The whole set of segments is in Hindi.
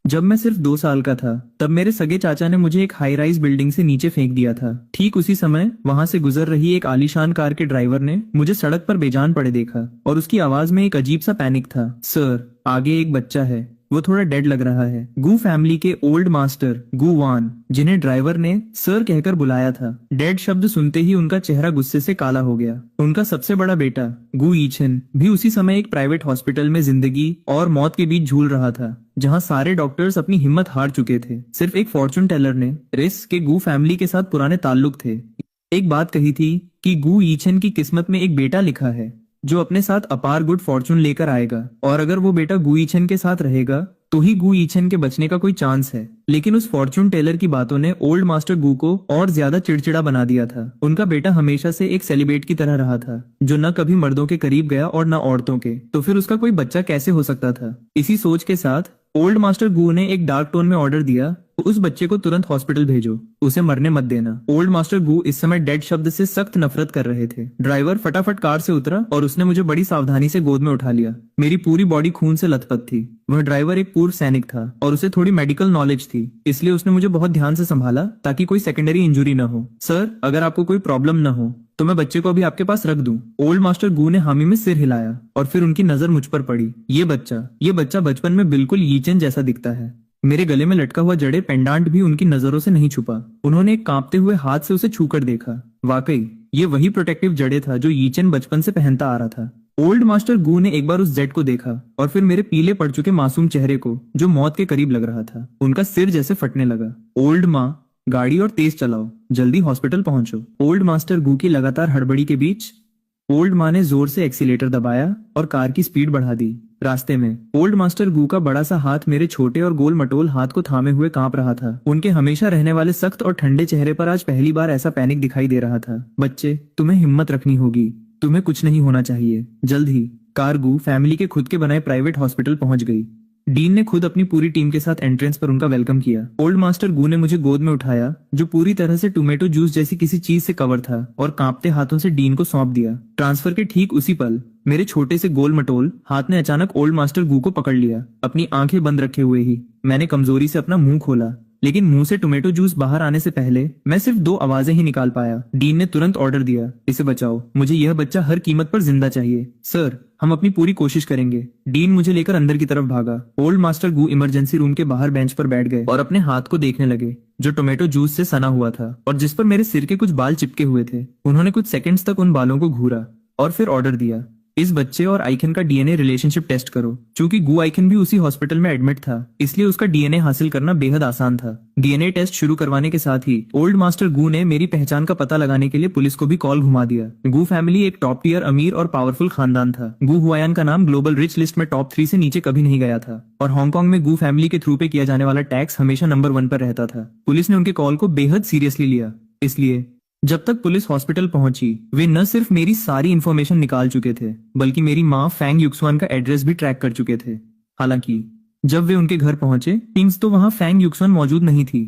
जब मैं सिर्फ 2 साल का था तब मेरे सगे चाचा ने मुझे एक हाई राइज बिल्डिंग से नीचे फेंक दिया था। ठीक उसी समय वहां से गुजर रही एक आलीशान कार के ड्राइवर ने मुझे सड़क पर बेजान पड़े देखा और उसकी आवाज में एक अजीब सा पैनिक था। सर, आगे एक बच्चा है, वो थोड़ा डेड लग रहा है। गू फैमिली के ओल्ड मास्टर गू वान, जिन्हें ड्राइवर ने सर कहकर बुलाया था। डेड शब्द सुनते ही उनका चेहरा गुस्से से काला हो गया। उनका सबसे बड़ा बेटा गू ईचन भी उसी समय एक प्राइवेट हॉस्पिटल में जिंदगी और मौत के बीच झूल रहा था, जहां सारे डॉक्टर्स अपनी हिम्मत हार चुके थे। सिर्फ एक फॉर्चून टेलर ने रिस के गू फैमिली के साथ पुराने ताल्लुक थे। एक बात कही थी कि गू ईचन की किस्मत में एक बेटा लिखा है जो अपने साथ अपार गुड फॉर्चून लेकर आएगा, और अगर वो बेटा गू ईचन के साथ रहेगा तो ही गू ईचन के बचने का कोई चांस है। लेकिन उस फॉर्चून टेलर की बातों ने ओल्ड मास्टर गू को और ज्यादा चिड़चिड़ा बना दिया था। उनका बेटा हमेशा से एक सेलिब्रेट की तरह रहा था, जो न कभी मर्दों के करीब गया और न औरतों के, तो फिर उसका कोई बच्चा कैसे हो सकता था। इसी सोच के साथ ओल्ड मास्टर गू ने एक डार्क टोन में ऑर्डर दिया, तो उस बच्चे को तुरंत हॉस्पिटल भेजो, उसे मरने मत देना। ओल्ड मास्टर गू इस समय डेड शब्द से सख्त नफरत कर रहे थे। ड्राइवर फटाफट कार से उतरा और उसने मुझे बड़ी सावधानी से गोद में उठा लिया। मेरी पूरी बॉडी खून से लथपथ थी। वह ड्राइवर एक पूर्व सैनिक था और उसे थोड़ी मेडिकल नॉलेज थी, इसलिए उसने मुझे बहुत ध्यान से संभाला ताकि कोई सेकेंडरी इंजुरी न हो। सर, अगर आपको कोई प्रॉब्लम न हो तो मैं बच्चे को अभी आपके पास रख दूं। ओल्ड मास्टर गू ने हामी में सिर हिलाया और फिर उनकी नजर मुझ पर पड़ी। ये बच्चा बचपन में बिल्कुल यीचन जैसा दिखता है। मेरे गले में लटका हुआ जड़े पेंडांट भी उनकी नजरों से नहीं छुपा। उन्होंने एक कांपते हुए हाथ से उसे छूकर देखा। वाकई ये वही प्रोटेक्टिव जड़े था जो यीचन बचपन से पहनता आ रहा था। ओल्ड मास्टर गू ने एक बार उस जेट को देखा और फिर मेरे पीले पड़ चुके मासूम चेहरे को, जो मौत के करीब लग रहा था। उनका सिर जैसे फटने लगा। ओल्ड माँ, गाड़ी और तेज चलाओ, जल्दी हॉस्पिटल पहुंचो। ओल्ड मास्टर गू की लगातार हड़बड़ी के बीच ओल्ड माँ ने जोर से एक्सीलेटर दबाया और कार की स्पीड बढ़ा दी। रास्ते में ओल्ड मास्टर गू का बड़ा सा हाथ मेरे छोटे और गोल मटोल हाथ को थामे हुए कांप रहा था। उनके हमेशा रहने वाले सख्त और ठंडे चेहरे पर आज पहली बार ऐसा पैनिक दिखाई दे रहा था। बच्चे, तुम्हें हिम्मत रखनी होगी, तुम्हें कुछ नहीं होना चाहिए। जल्द ही कार गू फैमिली के खुद के बनाए प्राइवेट हॉस्पिटल पहुंच गई। डीन ने खुद अपनी पूरी टीम के साथ एंट्रेंस पर उनका वेलकम किया। ओल्ड मास्टर गू ने मुझे गोद में उठाया, जो पूरी तरह से टोमेटो जूस जैसी किसी चीज से कवर था, और कांपते हाथों से डीन को सौंप दिया। ट्रांसफर के ठीक उसी पल मेरे छोटे से गोल मटोल हाथ ने अचानक ओल्ड मास्टर गू को पकड़ लिया। अपनी आंखें बंद रखे हुए ही मैंने कमजोरी से अपना मुंह खोला, लेकिन मुंह से टोमेटो जूस बाहर आने से पहले मैं सिर्फ 2 आवाजें ही निकाल पाया। डीन ने तुरंत ऑर्डर दिया, इसे बचाओ, मुझे यह बच्चा हर कीमत पर जिंदा चाहिए। सर, हम अपनी पूरी कोशिश करेंगे। डीन मुझे लेकर अंदर की तरफ भागा। ओल्ड मास्टर गू इमरजेंसी रूम के बाहर बेंच पर बैठ गए और अपने हाथ को देखने लगे, जो टोमेटो जूस से सना हुआ था और जिस पर मेरे सिर के कुछ बाल चिपके हुए थे। उन्होंने कुछ सेकंड्स तक उन बालों को घूरा और फिर ऑर्डर दिया, इस बच्चे और आइकन का डीएनए रिलेशनशिप टेस्ट करो। चूंकि गू आइकन भी उसी हॉस्पिटल में एडमिट था, इसलिए उसका डीएनए हासिल करना बेहद आसान था। डीएनए टेस्ट शुरू करवाने के साथ ही ओल्ड मास्टर गू ने मेरी पहचान का पता लगाने के लिए पुलिस को भी कॉल घुमा दिया। गू फैमिली एक टॉप टियर अमीर और पावरफुल खानदान था। गू हुआयान का नाम ग्लोबल रिच लिस्ट में टॉप 3 से नीचे कभी नहीं गया था, और हांगकांग में गू फैमिली के थ्रू पे किया जाने वाला टैक्स हमेशा नंबर 1 पर रहता था। पुलिस ने उनके कॉल को बेहद सीरियसली लिया, इसलिए जब तक पुलिस हॉस्पिटल पहुंची वे न सिर्फ मेरी सारी इंफॉर्मेशन निकाल चुके थे, बल्कि मेरी माँ फैंग युक्सवान का एड्रेस भी ट्रैक कर चुके थे। हालांकि जब वे उनके घर पहुंचे टीम्स तो वहां फैंग युक्सवान मौजूद नहीं थी।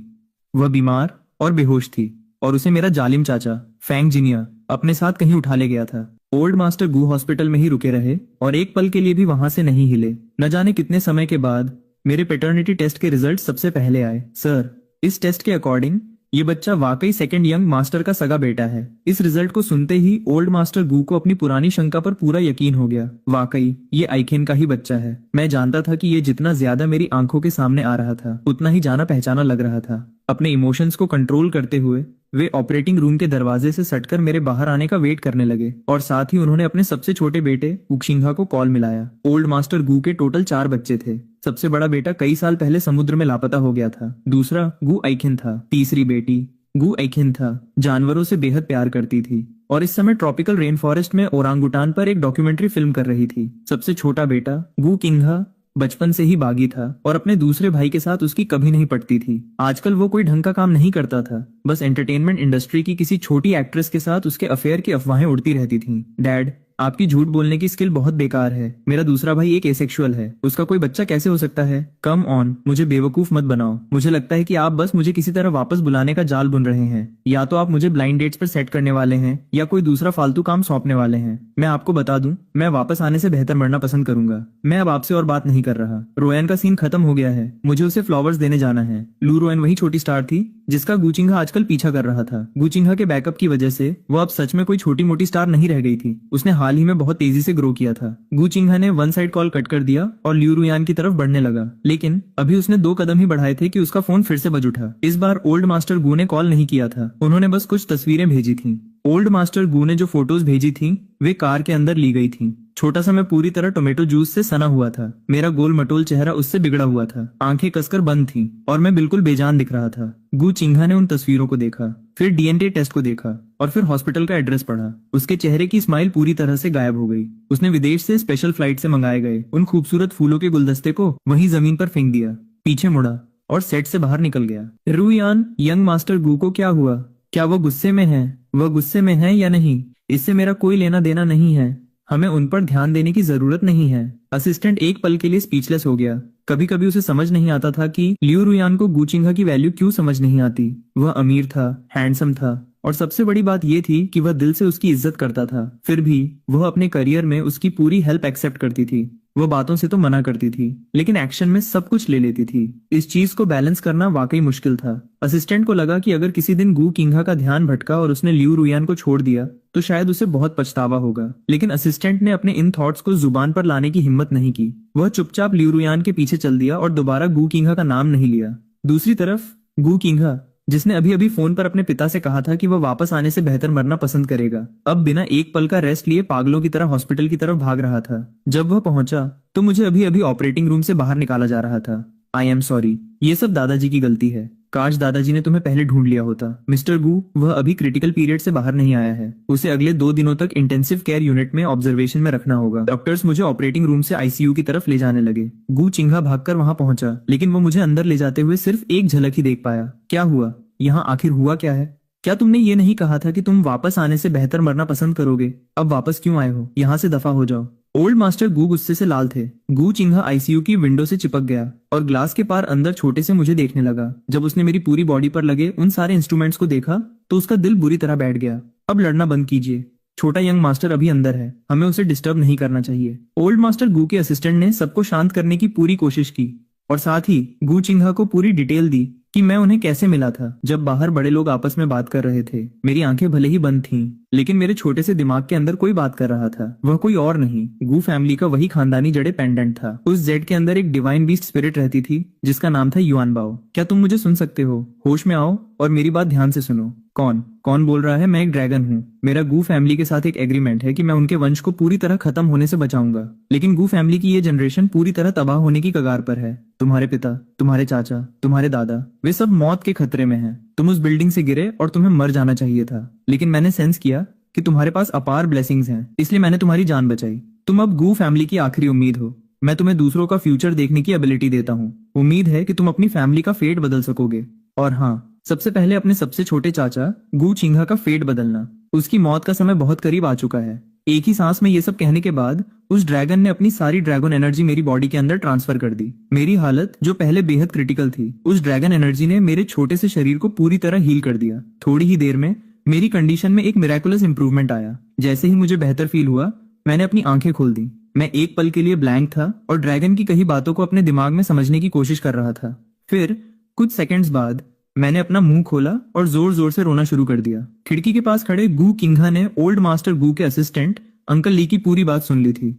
वह बीमार और बेहोश थी और उसे मेरा जालिम चाचा फैंग जिनिया अपने साथ कहीं उठा ले गया था। ओल्ड मास्टर गू हॉस्पिटल में ही रुके रहे और एक पल के लिए भी वहां से नहीं हिले। न जाने कितने समय के बाद मेरे पेटर्निटी टेस्ट के रिजल्ट सबसे पहले आए। सर, इस टेस्ट के अकॉर्डिंग ये बच्चा वाकई सेकंड यंग मास्टर का सगा बेटा है। इस रिजल्ट को सुनते ही ओल्ड मास्टर गू को अपनी पुरानी शंका पर पूरा यकीन हो गया। वाकई ये आइकेन का ही बच्चा है। मैं जानता था कि ये जितना ज्यादा मेरी आंखों के सामने आ रहा था, उतना ही जाना पहचाना लग रहा था। अपने इमोशंस को कंट्रोल करते हुए वे ऑपरेटिंग रूम के दरवाजे से सटकर मेरे बाहर आने का वेट करने लगे, और साथ ही उन्होंने अपने सबसे छोटे बेटे उक्शिंघा को कॉल मिलाया। ओल्ड मास्टर गू के टोटल 4 बच्चे थे। सबसे बड़ा बेटा कई साल पहले समुद्र में लापता हो गया था। दूसरा गू आइकिन था। तीसरी बेटी गू आइकिन था, जानवरों से बेहद प्यार करती थी और इस समय ट्रॉपिकल रेन फॉरेस्ट में ओरांगुटान पर एक डॉक्यूमेंट्री फिल्म कर रही थी। सबसे छोटा बेटा गू किंघा बचपन से ही बागी था और अपने दूसरे भाई के साथ उसकी कभी नहीं पटती थी। आजकल वो कोई ढंग का काम नहीं करता था, बस एंटरटेनमेंट इंडस्ट्री की किसी छोटी एक्ट्रेस के साथ उसके अफेयर की अफवाहें उड़ती रहती थीं। डैड, आपकी झूठ बोलने की स्किल बहुत बेकार है। मेरा दूसरा भाई एक एसेक्सुअल है, उसका कोई बच्चा कैसे हो सकता है? कम ऑन, मुझे बेवकूफ मत बनाओ। मुझे लगता है कि आप बस मुझे किसी तरह वापस बुलाने का जाल बुन रहे हैं। या तो आप मुझे ब्लाइंड डेट्स पर सेट करने वाले हैं या कोई दूसरा फालतू काम सौंपने वाले हैं। मैं आपको बता दूं, मैं वापस आने से बेहतर मरना पसंद करूंगा। मैं अब आपसे और बात नहीं कर रहा। रोयन का सीन खत्म हो गया है, मुझे उसे फ्लावर्स देने जाना है। लू रोयन वही छोटी स्टार थी जिसका गुचिंघा आजकल पीछा कर रहा था। गुचिंघा के बैकअप की वजह से वो अब सच में कोई छोटी मोटी स्टार नहीं रह गई थी। उसने हाल ही में बहुत तेजी से ग्रो किया था। गुचिंघा ने वन साइड कॉल कट कर दिया और ल्यू रुयान की तरफ बढ़ने लगा, लेकिन अभी उसने 2 कदम ही बढ़ाए थे कि उसका फोन फिर से बज उठा। इस बार ओल्ड मास्टर गू ने कॉल नहीं किया था, उन्होंने बस कुछ तस्वीरें भेजी थी। ओल्ड मास्टर गू ने जो फोटोज भेजी थी वे कार के अंदर ली गई थी। छोटा सा मैं पूरी तरह टोमेटो जूस से सना हुआ था। मेरा गोल मटोल चेहरा उससे बिगड़ा हुआ था, आंखें कसकर बंद थीं और मैं बिल्कुल बेजान दिख रहा था। गू चिंघा ने उन तस्वीरों को देखा, फिर डीएनए टेस्ट को देखा और फिर हॉस्पिटल का एड्रेस पढ़ा। उसके चेहरे की स्माइल पूरी तरह से गायब हो गई। उसने विदेश से स्पेशल फ्लाइट से मंगाए गए उन खूबसूरत फूलों के गुलदस्ते को वहीं जमीन पर फेंक दिया, पीछे मुड़ा और सेट से बाहर निकल गया। रुयान, यंग मास्टर गू को क्या हुआ? क्या वो गुस्से में है? वह गुस्से में है या नहीं, इससे मेरा कोई लेना देना नहीं है। हमें उन पर ध्यान देने की जरूरत नहीं है। असिस्टेंट एक पल के लिए स्पीचलेस हो गया। कभी कभी उसे समझ नहीं आता था कि लियू रुयान को गुचिंघा की वैल्यू क्यों समझ नहीं आती। वह अमीर था, हैंडसम था और सबसे बड़ी बात यह थी कि वह दिल से उसकी इज्जत करता था। फिर भी वह अपने करियर में उसकी पूरी हेल्प एक्सेप्ट करती थी। वह बातों से तो मना करती थी लेकिन एक्शन में सब कुछ ले लेती थी। इस चीज को बैलेंस करना वाकई मुश्किल था। असिस्टेंट को लगा कि अगर किसी दिन गू किंघा का ध्यान भटका और उसने लियू रुयान को छोड़ दिया तो शायद उसे बहुत पछतावा होगा, लेकिन असिस्टेंट ने अपने इन थॉट्स को जुबान पर लाने की हिम्मत नहीं की। वह चुपचाप लियू रुयान के पीछे चल दिया और दोबारा गू किंघा का नाम नहीं लिया। दूसरी तरफ गू किंघा, जिसने अभी अभी फोन पर अपने पिता से कहा था कि वह वापस आने से बेहतर मरना पसंद करेगा, अब बिना एक पल का रेस्ट लिए पागलों की तरह हॉस्पिटल की तरफ भाग रहा था। जब वह पहुंचा तो मुझे अभी अभी ऑपरेटिंग रूम से बाहर निकाला जा रहा था। आई एम सॉरी, ये सब दादाजी की गलती है। काश दादाजी ने तुम्हें पहले ढूंढ लिया होता। मिस्टर गू, वह अभी क्रिटिकल पीरियड से बाहर नहीं आया है। उसे अगले 2 दिनों तक इंटेंसिव केयर यूनिट में ऑब्जर्वेशन में रखना होगा। डॉक्टर्स मुझे ऑपरेटिंग रूम से आईसीयू की तरफ ले जाने लगे। गू चिंघा भागकर वहां पहुंचा, लेकिन वो मुझे अंदर ले जाते हुए सिर्फ एक झलक ही देख पाया। क्या हुआ? यहाँ आखिर हुआ क्या है? क्या तुमने ये नहीं कहा था कि तुम वापस आने से बेहतर मरना पसंद करोगे? अब वापस क्यों आए हो? यहाँ से दफा हो जाओ। ओल्ड मास्टर गू गुस्से से लाल थे। गू चिंघा आईसीयू की विंडो से चिपक गया और ग्लास के पार अंदर छोटे से मुझे देखने लगा। जब उसने मेरी पूरी बॉडी पर लगे उन सारे इंस्ट्रूमेंट्स को देखा तो उसका दिल बुरी तरह बैठ गया। अब लड़ना बंद कीजिए। छोटा यंग मास्टर अभी अंदर है, हमें उसे डिस्टर्ब नहीं करना चाहिए। ओल्ड मास्टर गू के असिस्टेंट ने सबको शांत करने की पूरी कोशिश की और साथ ही गू चिंघा को पूरी डिटेल दी कि मैं उन्हें कैसे मिला था जब बाहर बड़े लोग आपस में बात कर रहे थे। मेरी आंखें भले ही बंद थीं, लेकिन मेरे छोटे से दिमाग के अंदर कोई बात कर रहा था। वह कोई और नहीं, गू फैमिली का वही खानदानी जड़े पेंडेंट था। उस जेड के अंदर एक डिवाइन बीस्ट स्पिरिट रहती थी जिसका नाम था युआन बाओ। क्या तुम मुझे सुन सकते हो? होश में आओ और मेरी बात ध्यान से सुनो। कौन कौन बोल रहा है? मैं एक ड्रैगन हूँ। मेरा गू फैमिली के साथ एक एग्रीमेंट है कि मैं उनके वंश को पूरी तरह खत्म होने से बचाऊंगा, लेकिन गू फैमिली की ये जनरेशन पूरी तरह तबाह होने की कगार पर है। तुम्हारे पिता, तुम्हारे चाचा, तुम्हारे दादा, वे सब मौत के खतरे में हैं। तुम उस बिल्डिंग से गिरे और तुम्हें मर जाना चाहिए था, लेकिन मैंने सेंस किया कि तुम्हारे पास अपार ब्लेसिंग्स हैं, इसलिए मैंने तुम्हारी जान बचाई। तुम अब गू फैमिली की आखिरी उम्मीद हो। मैं तुम्हें दूसरों का फ्यूचर देखने की एबिलिटी देता हूँ। उम्मीद है कि तुम अपनी फैमिली का फेट बदल सकोगे। और हाँ, सबसे पहले अपने सबसे छोटे चाचा गू चिंघा का फेट बदलना। उसकी मौत का समय बहुत करीब आ चुका है। एक ही सांस में ये सब कहने के बाद उस ड्रैगन ने अपनी सारी ड्रैगन एनर्जी मेरी बॉडी के अंदर ट्रांसफर कर दी। मेरी हालत जो पहले बेहद क्रिटिकल थी, उस ड्रैगन एनर्जी ने मेरे छोटे से शरीर को पूरी तरह हील कर दिया। थोड़ी ही देर में मेरी कंडीशन में एक मिरेकुलस इंप्रूवमेंट आया। जैसे ही मुझे बेहतर फील हुआ, मैंने अपनी आंखें खोल दी। मैं एक पल के लिए ब्लैंक था और ड्रैगन की कही बातों को अपने दिमाग में समझने की कोशिश कर रहा था। फिर कुछ सेकंड्स बाद मैंने अपना मुंह खोला और जोर जोर से रोना शुरू कर दिया। खिड़की के पास खड़े गू किंघा ने ओल्ड मास्टर गू के असिस्टेंट अंकल ली की पूरी बात सुन ली थी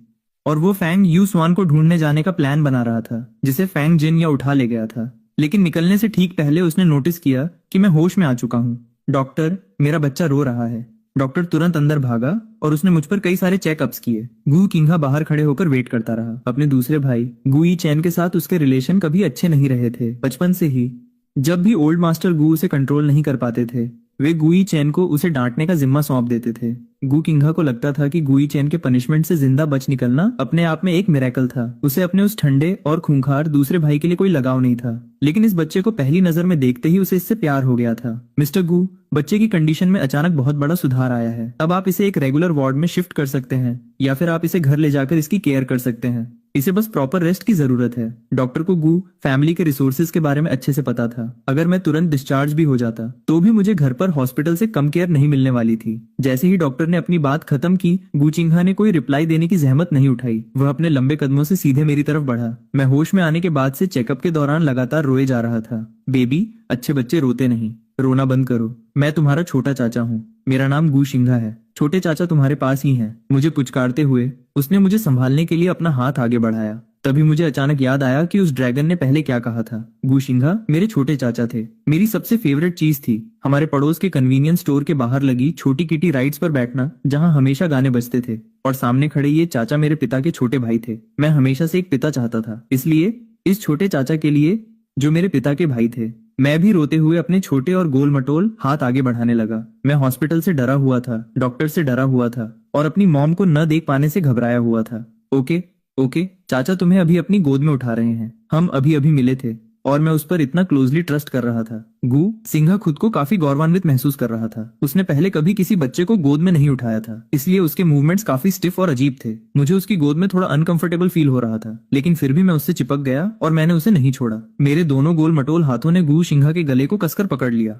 और वो फैंग यू स्वान को ढूंढने जाने का प्लान बना रहा था, जिसे फैंग जिन या उठा ले गया था। लेकिन निकलने से ठीक पहले उसने नोटिस किया कि मैं होश में आ चुका हूँ। डॉक्टर, मेरा बच्चा रो रहा है। डॉक्टर तुरंत अंदर भागा और उसने मुझ पर कई सारे चेकअप्स किए। गू किंघा बाहर खड़े होकर वेट करता रहा। अपने दूसरे भाई गुई चैन के साथ उसके रिलेशन कभी अच्छे नहीं रहे थे। बचपन से ही जब भी ओल्ड मास्टर गू उसे कंट्रोल नहीं कर पाते थे, वे गुई चैन को उसे डांटने का जिम्मा सौंप देते थे। गु किंघा को लगता था कि गुई चैन के पनिशमेंट से जिंदा बच निकलना अपने आप में एक मिरेकल था। उसे अपने उस ठंडे और खूंखार दूसरे भाई के लिए कोई लगाव नहीं था, लेकिन इस बच्चे को पहली नजर में देखते ही उसे इससे प्यार हो गया था। मिस्टर गु, बच्चे की कंडीशन में अचानक बहुत बड़ा सुधार आया है। अब आप इसे एक रेगुलर वार्ड में शिफ्ट कर सकते हैं या फिर आप इसे घर ले जाकर इसकी केयर कर सकते हैं। इसे बस प्रॉपर रेस्ट की जरूरत है। डॉक्टर को गु फैमिली के रिसोर्सेज के बारे में अच्छे से पता था। अगर मैं तुरंत डिस्चार्ज भी हो जाता तो भी मुझे घर पर हॉस्पिटल से कम केयर नहीं मिलने वाली थी। जैसे ही डॉक्टर ने अपनी बात खत्म की, गु चिंघा ने कोई रिप्लाई देने की जहमत नहीं उठाई। वह अपने लंबे कदमों से सीधे मेरी तरफ बढ़ा। मैं होश में आने के बाद से चेकअप के दौरान लगातार रोए जा रहा था। बेबी, अच्छे बच्चे रोते नहीं, रोना बंद करो। मैं तुम्हारा छोटा चाचा हूँ। मेरा नाम गु शिंघा है। छोटे चाचा तुम्हारे पास ही हैं। मुझे पुचकारते हुए उसने मुझे संभालने के लिए अपना हाथ आगे बढ़ाया। तभी मुझे अचानक याद आया कि उस ड्रैगन ने पहले क्या कहा था। गु शिंघा मेरे छोटे चाचा थे, मेरी सबसे फेवरेट चीज थी। हमारे पड़ोस के कन्वीनियंस स्टोर के बाहर लगी छोटी किटी राइड्स पर बैठना, जहां हमेशा गाने बजते थे। और सामने खड़े ये चाचा मेरे पिता के छोटे भाई थे। मैं हमेशा से एक पिता चाहता था, इसलिए इस छोटे चाचा के लिए जो मेरे पिता के भाई थे। मैं भी रोते हुए अपने छोटे और गोल मटोल हाथ आगे बढ़ाने लगा। मैं हॉस्पिटल से डरा हुआ था, डॉक्टर से डरा हुआ था और अपनी मॉम को न देख पाने से घबराया हुआ था। ओके ओके, चाचा तुम्हें अभी अपनी गोद में उठा रहे हैं। हम अभी अभी मिले थे और मैं उस पर इतना क्लोजली ट्रस्ट कर रहा था। गु सिंघा खुद को काफी गौरवान्वित महसूस कर रहा था। उसने पहले कभी किसी बच्चे को गोद में नहीं उठाया था, इसलिए उसके मूवमेंट्स काफी स्टिफ और अजीब थे। मुझे उसकी गोद में थोड़ा अनकंफर्टेबल फील हो रहा था, लेकिन फिर भी मैं उससे चिपक गया और मैंने उसे नहीं छोड़ा। मेरे दोनों गोल मटोल हाथों ने गु सिंघा के गले को कसकर पकड़ लिया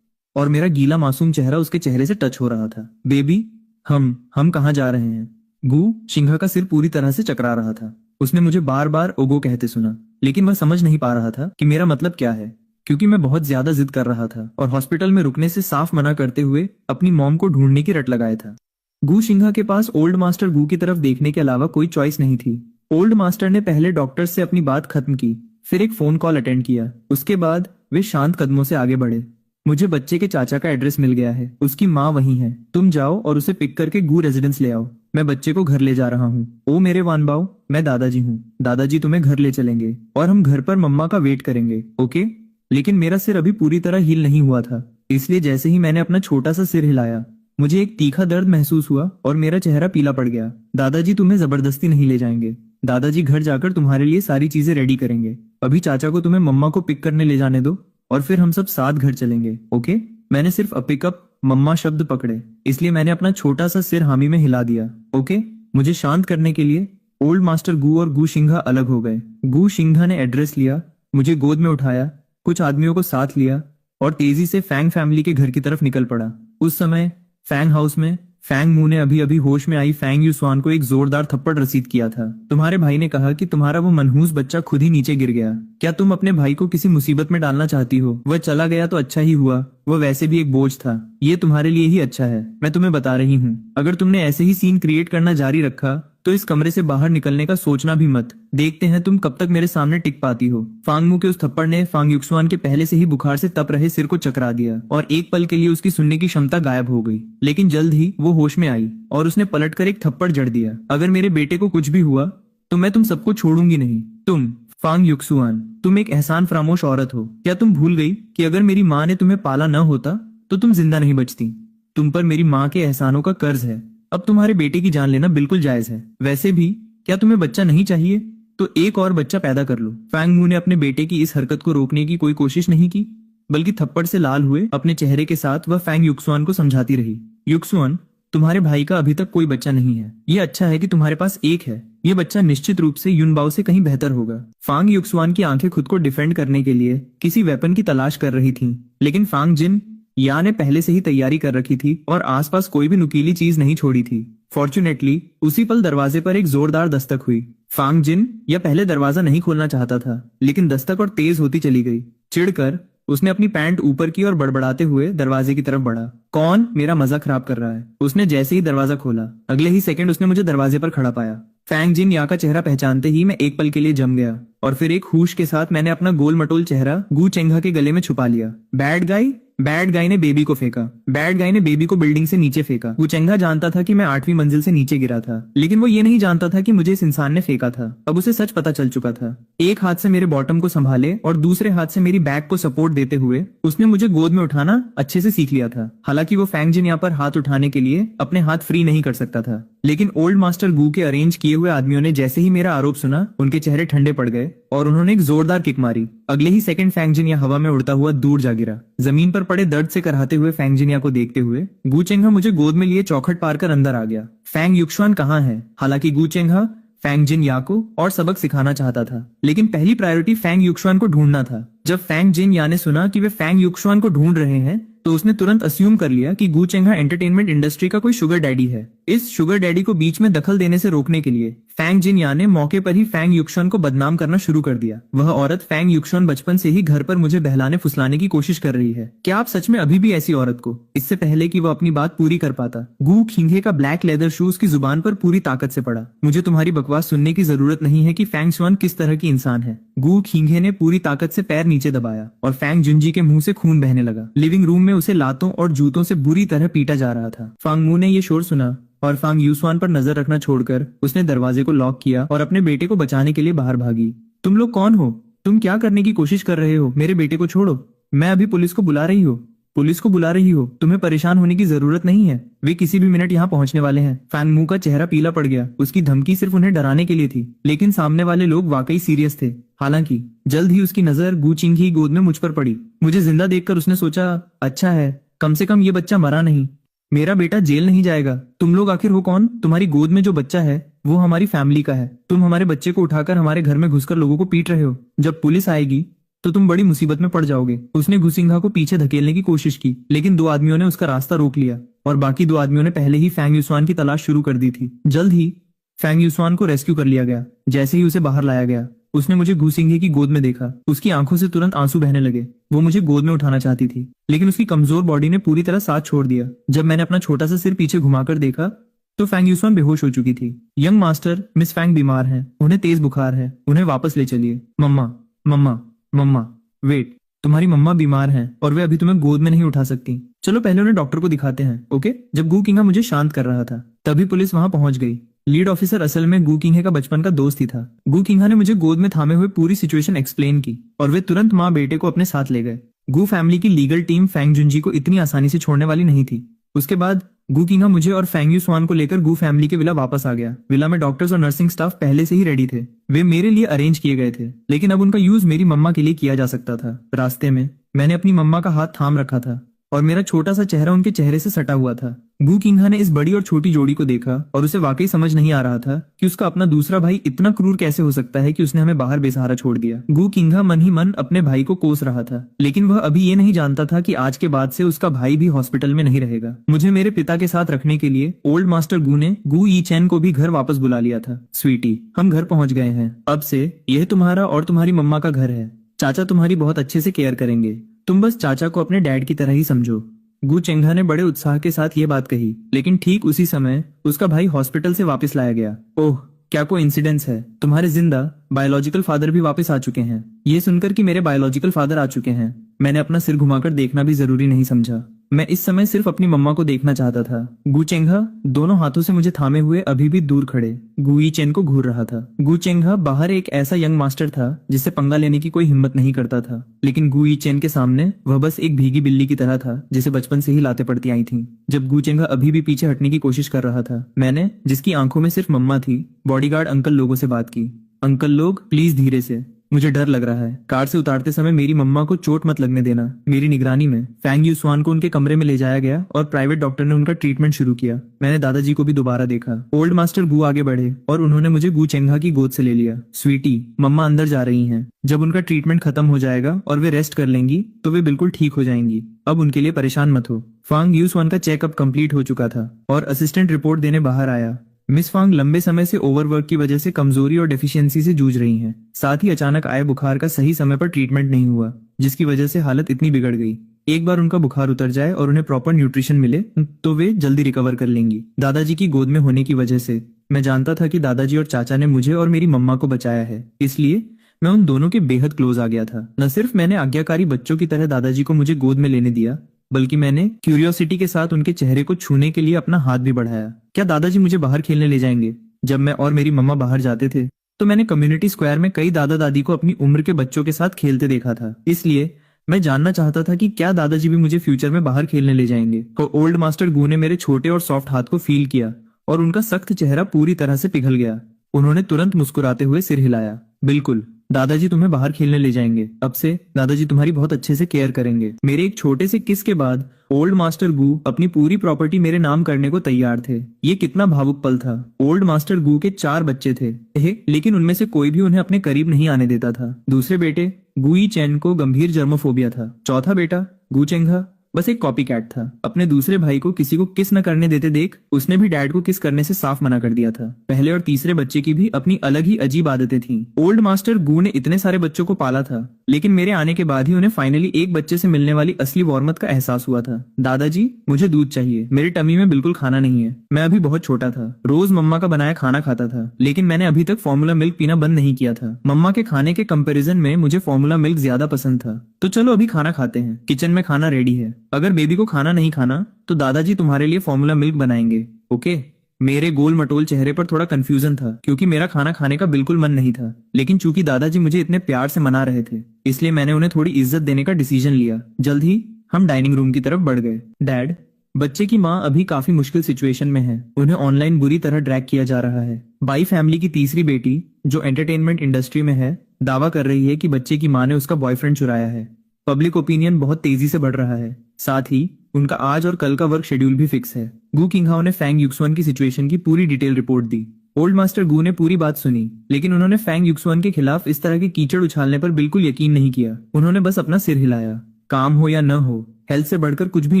और मेरा गीला मासूम चेहरा उसके चेहरे से टच हो रहा था। बेबी, हम कहाँ जा रहे हैं? गु सिंघा का सिर पूरी तरह से चकरा रहा था। उसने मुझे बार बार ओगो कहते सुना, लेकिन वह समझ नहीं पा रहा था कि मेरा मतलब क्या है, क्योंकि मैं बहुत ज्यादा जिद कर रहा था और हॉस्पिटल में रुकने से साफ मना करते हुए अपनी मॉम को ढूंढने की रट लगाया था। गु सिंघा के पास ओल्ड मास्टर गु की तरफ देखने के अलावा कोई चॉइस नहीं थी। ओल्ड मास्टर ने पहले डॉक्टर से अपनी बात खत्म की, फिर एक फोन कॉल अटेंड किया। उसके बाद वे शांत कदमों से आगे बढ़े। मुझे बच्चे के चाचा का एड्रेस मिल गया है, उसकी माँ वहीं है। तुम जाओ और उसे पिक करके गु रेजिडेंस ले आओ। मैं बच्चे को घर ले जा रहा हूँ। ओ मेरे वानबाओ, मैं दादाजी हूँ। दादाजी तुम्हें घर ले चलेंगे और हम घर पर मम्मा का वेट करेंगे, ओके? लेकिन मेरा सिर अभी पूरी तरह हील नहीं हुआ था, इसलिए जैसे ही मैंने अपना छोटा सा सिर हिलाया, मुझे एक तीखा दर्द महसूस हुआ और मेरा चेहरा पीला पड़ गया। दादाजी तुम्हें जबरदस्ती नहीं ले जाएंगे। दादाजी घर जाकर तुम्हारे लिए सारी चीजें रेडी करेंगे। अभी चाचा को तुम्हें मम्मा को पिक करने ले जाने दो और फिर हम सब साथ घर चलेंगे, ओके? मैंने सिर्फ अ पिकअप मम्मा शब्द पकड़े, इसलिए मैंने अपना छोटा सा सिर हामी में हिला दिया, ओके? मुझे शांत करने के लिए ओल्ड मास्टर गु और गु सिंघा अलग हो गए। गु सिंघा ने एड्रेस लिया, मुझे गोद में उठाया, कुछ आदमियों को साथ लिया और तेजी से फैंग फैमिली के घर की तरफ निकल पड़ा। उस समय फैंग हाउस में फैंग मू ने अभी अभी होश में आई फैंग यूसुआन को एक जोरदार थप्पड़ रसीद किया था। तुम्हारे भाई ने कहा कि तुम्हारा वो मनहूस बच्चा खुद ही नीचे गिर गया। क्या तुम अपने भाई को किसी मुसीबत में डालना चाहती हो? वह चला गया तो अच्छा ही हुआ, वह वैसे भी एक बोझ था। ये तुम्हारे लिए ही अच्छा है, मैं तुम्हें बता रही हूँ। अगर तुमने ऐसे ही सीन क्रिएट करना जारी रखा तो इस कमरे से बाहर निकलने का सोचना भी मत। देखते हैं तुम कब तक मेरे सामने टिक पाती हो। फांगमू के उस थप्पड़ ने फांग युक्सुआन के पहले से ही बुखार से तप रहे सिर को चकरा दिया और एक पल के लिए उसकी सुनने की क्षमता गायब हो गई। लेकिन जल्द ही वो होश में आई और उसने पलटकर एक थप्पड़ जड़ दिया। अगर मेरे बेटे को कुछ भी हुआ तो मैं तुम सबको छोड़ूंगी नहीं। तुम फांग युक्सुआन, तुम एक एहसान फरामोश औरत हो। क्या तुम भूल गई कि अगर मेरी माँ ने तुम्हें पाला न होता तो तुम जिंदा नहीं बचती? तुम पर मेरी माँ के एहसानों का कर्ज है। अब तुम्हारे बेटे की जान लेना बिल्कुल जायज है। वैसे भी क्या तुम्हें बच्चा नहीं चाहिए तो एक और बच्चा पैदा कर लो। फैंग मू ने अपने बेटे की इस हरकत को रोकने की कोई कोशिश नहीं की, बल्कि थप्पड़ से लाल हुए अपने चेहरे के साथ वह फैंग युक्सुआन को समझाती रही। युक्सुआन, तुम्हारे भाई का अभी तक कोई बच्चा नहीं है। ये अच्छा है कि तुम्हारे पास एक है। ये बच्चा निश्चित रूप से युनबाओ से कहीं बेहतर होगा। फांग युक्सुआन की आंखें खुद को डिफेंड करने के लिए किसी वेपन की तलाश कर रही थीं, लेकिन फांग जिन या ने पहले से ही तैयारी कर रखी थी और आसपास कोई भी नुकीली चीज नहीं छोड़ी थी। फॉर्चुनेटली उसी पल दरवाजे पर एक जोरदार दस्तक हुई। फांग जिन या पहले दरवाजा नहीं खोलना चाहता था, लेकिन दस्तक और तेज होती चली गई। चिढ़कर उसने अपनी पैंट ऊपर की और बड़बड़ाते हुए दरवाजे की तरफ बढ़ा। कौन मेरा मजा खराब कर रहा है? उसने जैसे ही दरवाजा खोला, अगले ही सेकंड उसने मुझे दरवाजे पर खड़ा पाया। फैंग जिन या का चेहरा पहचानते ही मैं एक पल के लिए जम गया और फिर एक होश के साथ मैंने अपना गोल मटोल चेहरा गु चेंघा के गले में छुपा लिया। बैड गाई, बैड गाय ने बेबी को फेंका। बैड गाय ने बेबी को बिल्डिंग से नीचे फेंका। गुचेंगा जानता था कि मैं 8वीं मंजिल से नीचे गिरा था, लेकिन वो ये नहीं जानता था कि मुझे इस इंसान ने फेंका था। अब उसे सच पता चल चुका था। एक हाथ से मेरे बॉटम को संभाले और दूसरे हाथ से मेरी बैक को सपोर्ट देते हुए उसने मुझे गोद में उठाना अच्छे से सीख लिया था। हालांकि वो फैंगजिन पर हाथ उठाने के लिए अपने हाथ फ्री नहीं कर सकता था, लेकिन ओल्ड मास्टर गू के अरेंज किए हुए आदमियों ने जैसे ही मेरा आरोप सुना, उनके चेहरे ठंडे पड़ गए और उन्होंने एक जोरदार किक मारी। अगले ही सेकंड फैंगजिन हवा में उड़ता हुआ दूर जा गिरा। जमीन पर पड़े दर्द से कराहते हुए फैंगजिन को देखते हुए गूचेंगा मुझे गोद में लिए चौखट पार कर अंदर आ गया। फैंग युक्शुआन कहाँ है? हालांकि गूचेंगा फैंग जिन या को और सबक सिखाना चाहता था, लेकिन पहली प्रायोरिटी फैंग युक्शुआन को ढूंढना था। जब फैंग जिन या ने सुना कि वे फैंग युक्शुआन को ढूंढ रहे हैं, तो उसने तुरंत अस्यूम कर लिया कि गूचेंगा एंटरटेनमेंट इंडस्ट्री का कोई शुगर डैडी है। इस शुगर डैडी को बीच में दखल देने से रोकने के लिए फैंग जिन या ने मौके पर ही फैंग युक्शुआन को बदनाम करना शुरू कर दिया। वह औरत फैंग युक्शुआन बचपन से ही घर पर मुझे बहलाने फुसलाने की कोशिश कर रही है। क्या आप सच में अभी भी ऐसी औरत को? इससे पहले कि वो अपनी बात पूरी कर पाता, गू खिंगे का ब्लैक लेदर शू उसकी जुबान पर पूरी ताकत से पड़ा। मुझे तुम्हारी बकवास सुनने की जरूरत नहीं है कि फैंग शुआन किस तरह की इंसान है। गू खिंगे ने पूरी ताकत से पैर नीचे दबाया और फैंग जुनजी के मुंह से खून बहने लगा। लिविंग रूम में उसे लातों और जूतों से बुरी तरह पीटा जा रहा था। फांग मू ने ये शोर सुना और फांग यूसुआन पर नजर रखना छोड़कर उसने दरवाजे को लॉक किया और अपने बेटे को बचाने के लिए बाहर भागी। तुम लोग कौन हो? तुम क्या करने की कोशिश कर रहे हो? मेरे बेटे को छोड़ो। मैं अभी पुलिस को बुला रही हूँ। पुलिस को बुला रही हो? तुम्हें परेशान होने की जरूरत नहीं है, वे किसी भी मिनट यहाँ पहुंचने वाले हैं। फैंग मू का चेहरा पीला पड़ गया। उसकी धमकी सिर्फ उन्हें डराने के लिए थी, लेकिन सामने वाले लोग वाकई सीरियस थे। हालांकि जल्द ही उसकी नजर गू चिंग की गोद में मुझ पर पड़ी। मुझे जिंदा देखकर उसने सोचा, अच्छा है, कम से कम ये बच्चा मरा नहीं, मेरा बेटा जेल नहीं जाएगा। तुम लोग आखिर हो कौन? तुम्हारी गोद में जो बच्चा है वो हमारी फैमिली का है। तुम हमारे बच्चे को उठाकर हमारे घर में घुसकर लोगों को पीट रहे हो। जब पुलिस आएगी तो तुम बड़ी मुसीबत में पड़ जाओगे। उसने गुसिंघा को पीछे धकेलने की कोशिश की, लेकिन 2 आदमियों ने उसका रास्ता रोक लिया और बाकी 2 आदमियों ने पहले ही फैंग युसुआन की तलाश शुरू कर दी थी। जल्द ही फैंग युसुआन को रेस्क्यू कर लिया गया। जैसे ही उसे बाहर लाया गया, उसने मुझे गुसिंघे की गोद में देखा। उसकी आंखों से तुरंत आंसू बहने लगे। वो मुझे गोद में उठाना चाहती थी, लेकिन उसकी कमजोर बॉडी ने पूरी तरह साथ छोड़ दिया। जब मैंने अपना छोटा सा सिर पीछे घुमाकर देखा तो फैंग युसुआन बेहोश हो चुकी थी। यंग मास्टर, मिस फैंग बीमार हैं, उन्हें तेज बुखार है, उन्हें वापस ले चलिए। मम्मा मम्मा मम्मा, वेट, तुम्हारी मम्मा बीमार हैं और वे अभी तुम्हें गोद में नहीं उठा सकती। चलो पहले उन्हें डॉक्टर को दिखाते हैं, ओके? जब गू किंगा मुझे शांत कर रहा था, तभी पुलिस वहां पहुंच गई। लीड ऑफिसर असल में गू किंगे का बचपन का दोस्त ही था। गू किंगा ने मुझे गोद में थामे हुए पूरी सिचुएशन एक्सप्लेन की और वे तुरंत माँ बेटे को अपने साथ ले गए। गू फैमिली की लीगल टीम फैंग जुनजी को इतनी आसानी से छोड़ने वाली नहीं थी। उसके बाद गू किंगा मुझे और फैंग युसुआन को लेकर गू फैमिली के विला वापस आ गया। विला में डॉक्टर्स और नर्सिंग स्टाफ पहले से ही रेडी थे। वे मेरे लिए अरेंज किए गए थे, लेकिन अब उनका यूज मेरी मम्मा के लिए किया जा सकता था। रास्ते में मैंने अपनी मम्मा का हाथ थाम रखा था और मेरा छोटा सा चेहरा उनके चेहरे से सटा हुआ था। गू किंगा ने इस बड़ी और छोटी जोड़ी को देखा और उसे वाकई समझ नहीं आ रहा था कि उसका अपना दूसरा भाई इतना क्रूर कैसे हो सकता है कि उसने हमें बाहर बेसहारा छोड़ दिया। गू किंगा मन ही मन अपने भाई को कोस रहा था, लेकिन वह अभी ये नहीं जानता था कि आज के बाद से उसका भाई भी हॉस्पिटल में नहीं रहेगा। मुझे मेरे पिता के साथ रखने के लिए ओल्ड मास्टर गू ने गू ई चैन को भी घर वापस बुला लिया था। स्वीटी, हम घर पहुंच गए हैं। अब से यह तुम्हारा और तुम्हारी मम्मा का घर है। चाचा तुम्हारी बहुत अच्छे से केयर करेंगे। तुम बस चाचा को अपने डैड की तरह ही समझो। गू चेंगा ने बड़े उत्साह के साथ ये बात कही, लेकिन ठीक उसी समय उसका भाई हॉस्पिटल से वापस लाया गया। ओह, क्या कोई इंसिडेंस है? तुम्हारे जिंदा बायोलॉजिकल फादर भी वापस आ चुके हैं। ये सुनकर कि मेरे बायोलॉजिकल फादर आ चुके हैं, मैंने अपना सिर घुमाकर देखना भी जरूरी नहीं समझा। मैं इस समय सिर्फ अपनी मम्मा को देखना चाहता था। गू चेंगा दोनों हाथों से मुझे थामे हुए अभी भी दूर खड़े गू ई चेन को घूर रहा था। गू चेंगा बाहर एक ऐसा यंग मास्टर था जिससे पंगा लेने की कोई हिम्मत नहीं करता था, लेकिन गू ई चेन के सामने वह बस एक भीगी बिल्ली की तरह था जिसे बचपन से ही लाते पड़ती आई थी। जब गू चेंगा अभी भी पीछे हटने की कोशिश कर रहा था, मैंने, जिसकी आंखों में सिर्फ मम्मा थी, बॉडीगार्ड अंकल लोगों से बात की। अंकल लोग, प्लीज धीरे से, मुझे डर लग रहा है। कार से उतारते समय मेरी मम्मा को चोट मत लगने देना। मेरी निगरानी में फैंग युसुआन को उनके कमरे में ले जाया गया और प्राइवेट डॉक्टर ने उनका ट्रीटमेंट शुरू किया। मैंने दादाजी को भी दोबारा देखा। ओल्ड मास्टर गू आगे बढ़े और उन्होंने मुझे गू चेंगा की गोद से ले लिया। स्वीटी, मम्मा अंदर जा रही हैं। जब उनका ट्रीटमेंट खत्म हो जाएगा और वे रेस्ट कर लेंगी तो वे बिल्कुल ठीक हो जाएंगी। अब उनके लिए परेशान मत हो। फांग युसुआन का चेकअप कंप्लीट हो चुका था और असिस्टेंट रिपोर्ट देने बाहर आया। मिस फांग लंबे समय से ओवरवर्क की वजह से कमजोरी और डेफिशिएंसी से जूझ रही हैं। साथ ही अचानक आए बुखार का सही समय पर ट्रीटमेंट नहीं हुआ, जिसकी वजह से हालत इतनी बिगड़ गई। एक बार उनका बुखार उतर जाए और उन्हें प्रॉपर न्यूट्रिशन मिले तो वे जल्दी रिकवर कर लेंगी। दादाजी की गोद में होने की वजह से मैं जानता था कि दादाजी और चाचा ने मुझे और मेरी मम्मा को बचाया है, इसलिए मैं उन दोनों के बेहद क्लोज आ गया था। न सिर्फ मैंने आज्ञाकारी बच्चों की तरह दादाजी को मुझे गोद में लेने दिया, बल्कि मैंने क्यूरियोसिटी के साथ उनके चेहरे को छूने के लिए अपना हाथ भी बढ़ाया। क्या दादाजी मुझे बाहर खेलने ले जाएंगे? जब मैं और मेरी मम्मा बाहर जाते थे तो मैंने कम्युनिटी स्क्वायर में कई दादा दादी को अपनी उम्र के बच्चों के साथ खेलते देखा था, इसलिए मैं जानना चाहता था कि क्या दादाजी भी मुझे फ्यूचर में बाहर खेलने ले जाएंगे। तो ओल्ड मास्टर गू ने मेरे छोटे और सॉफ्ट हाथ को फील किया और उनका सख्त चेहरा पूरी तरह से पिघल गया। उन्होंने तुरंत मुस्कुराते हुए सिर हिलाया। बिल्कुल, दादाजी तुम्हें बाहर खेलने ले जाएंगे। अब से दादाजी तुम्हारी बहुत अच्छे से केयर करेंगे। मेरे एक छोटे से किस के बाद ओल्ड मास्टर गू अपनी पूरी प्रॉपर्टी मेरे नाम करने को तैयार थे। ये कितना भावुक पल था। ओल्ड मास्टर गू के 4 बच्चे थे, लेकिन उनमें से कोई भी उन्हें अपने करीब नहीं आने देता था। दूसरे बेटे गुई चैन को गंभीर जर्मोफोबिया था। चौथा बेटा गू चेंगा बस एक कॉपी कैट था। अपने दूसरे भाई को किसी को किस न करने देते देख उसने भी डैड को किस करने से साफ मना कर दिया था। पहले और तीसरे बच्चे की भी अपनी अलग ही अजीब आदतें थीं। ओल्ड मास्टर गू ने इतने सारे बच्चों को पाला था, लेकिन मेरे आने के बाद ही उन्हें फाइनली एक बच्चे से मिलने वाली असली वार्मथ का एहसास हुआ था। दादाजी मुझे दूध चाहिए, मेरे टमी में बिल्कुल खाना नहीं है। मैं अभी बहुत छोटा था, रोज मम्मा का बनाया खाना खाता था, लेकिन मैंने अभी तक फॉर्मूला मिल्क पीना बंद नहीं किया था। मम्मा के खाने के कंपैरिजन में मुझे फॉर्मूला मिल्क ज्यादा पसंद था। तो चलो अभी खाना खाते हैं। किचन में खाना रेडी है। अगर बेबी को खाना नहीं खाना तो दादाजी तुम्हारे लिए फॉर्मूला मिल्क बनाएंगे, ओके? मेरे गोल मटोल चेहरे पर थोड़ा कंफ्यूजन था क्योंकि मेरा खाना खाने का बिल्कुल मन नहीं था, लेकिन चूंकि दादाजी मुझे इतने प्यार से मना रहे थे इसलिए मैंने उन्हें थोड़ी इज्जत देने का डिसीजन लिया। जल्द ही हम डाइनिंग रूम की तरफ बढ़ गए। डैड, बच्चे की माँ अभी काफी मुश्किल सिचुएशन में है। उन्हें ऑनलाइन बुरी तरह ड्रैग किया जा रहा है। बाई फैमिली की तीसरी बेटी जो एंटरटेनमेंट इंडस्ट्री में है दावा कर रही है कि बच्चे की माँ ने उसका बॉयफ्रेंड चुराया है। पब्लिक ओपिनियन बहुत तेजी से बढ़ रहा है। साथ ही उनका आज और कल का वर्क शेड्यूल भी फिक्स है। गू किंगहाओ ने फैंग युक्सुअन की सिचुएशन की पूरी डिटेल रिपोर्ट दी। ओल्ड मास्टर गू ने पूरी बात सुनी, लेकिन उन्होंने फैंग युक्सुअन के खिलाफ इस तरह के कीचड़ उछालने पर बिल्कुल यकीन नहीं किया। उन्होंने बस अपना सिर हिलाया। काम हो या न हो, हेल्थ से बढ़कर कुछ भी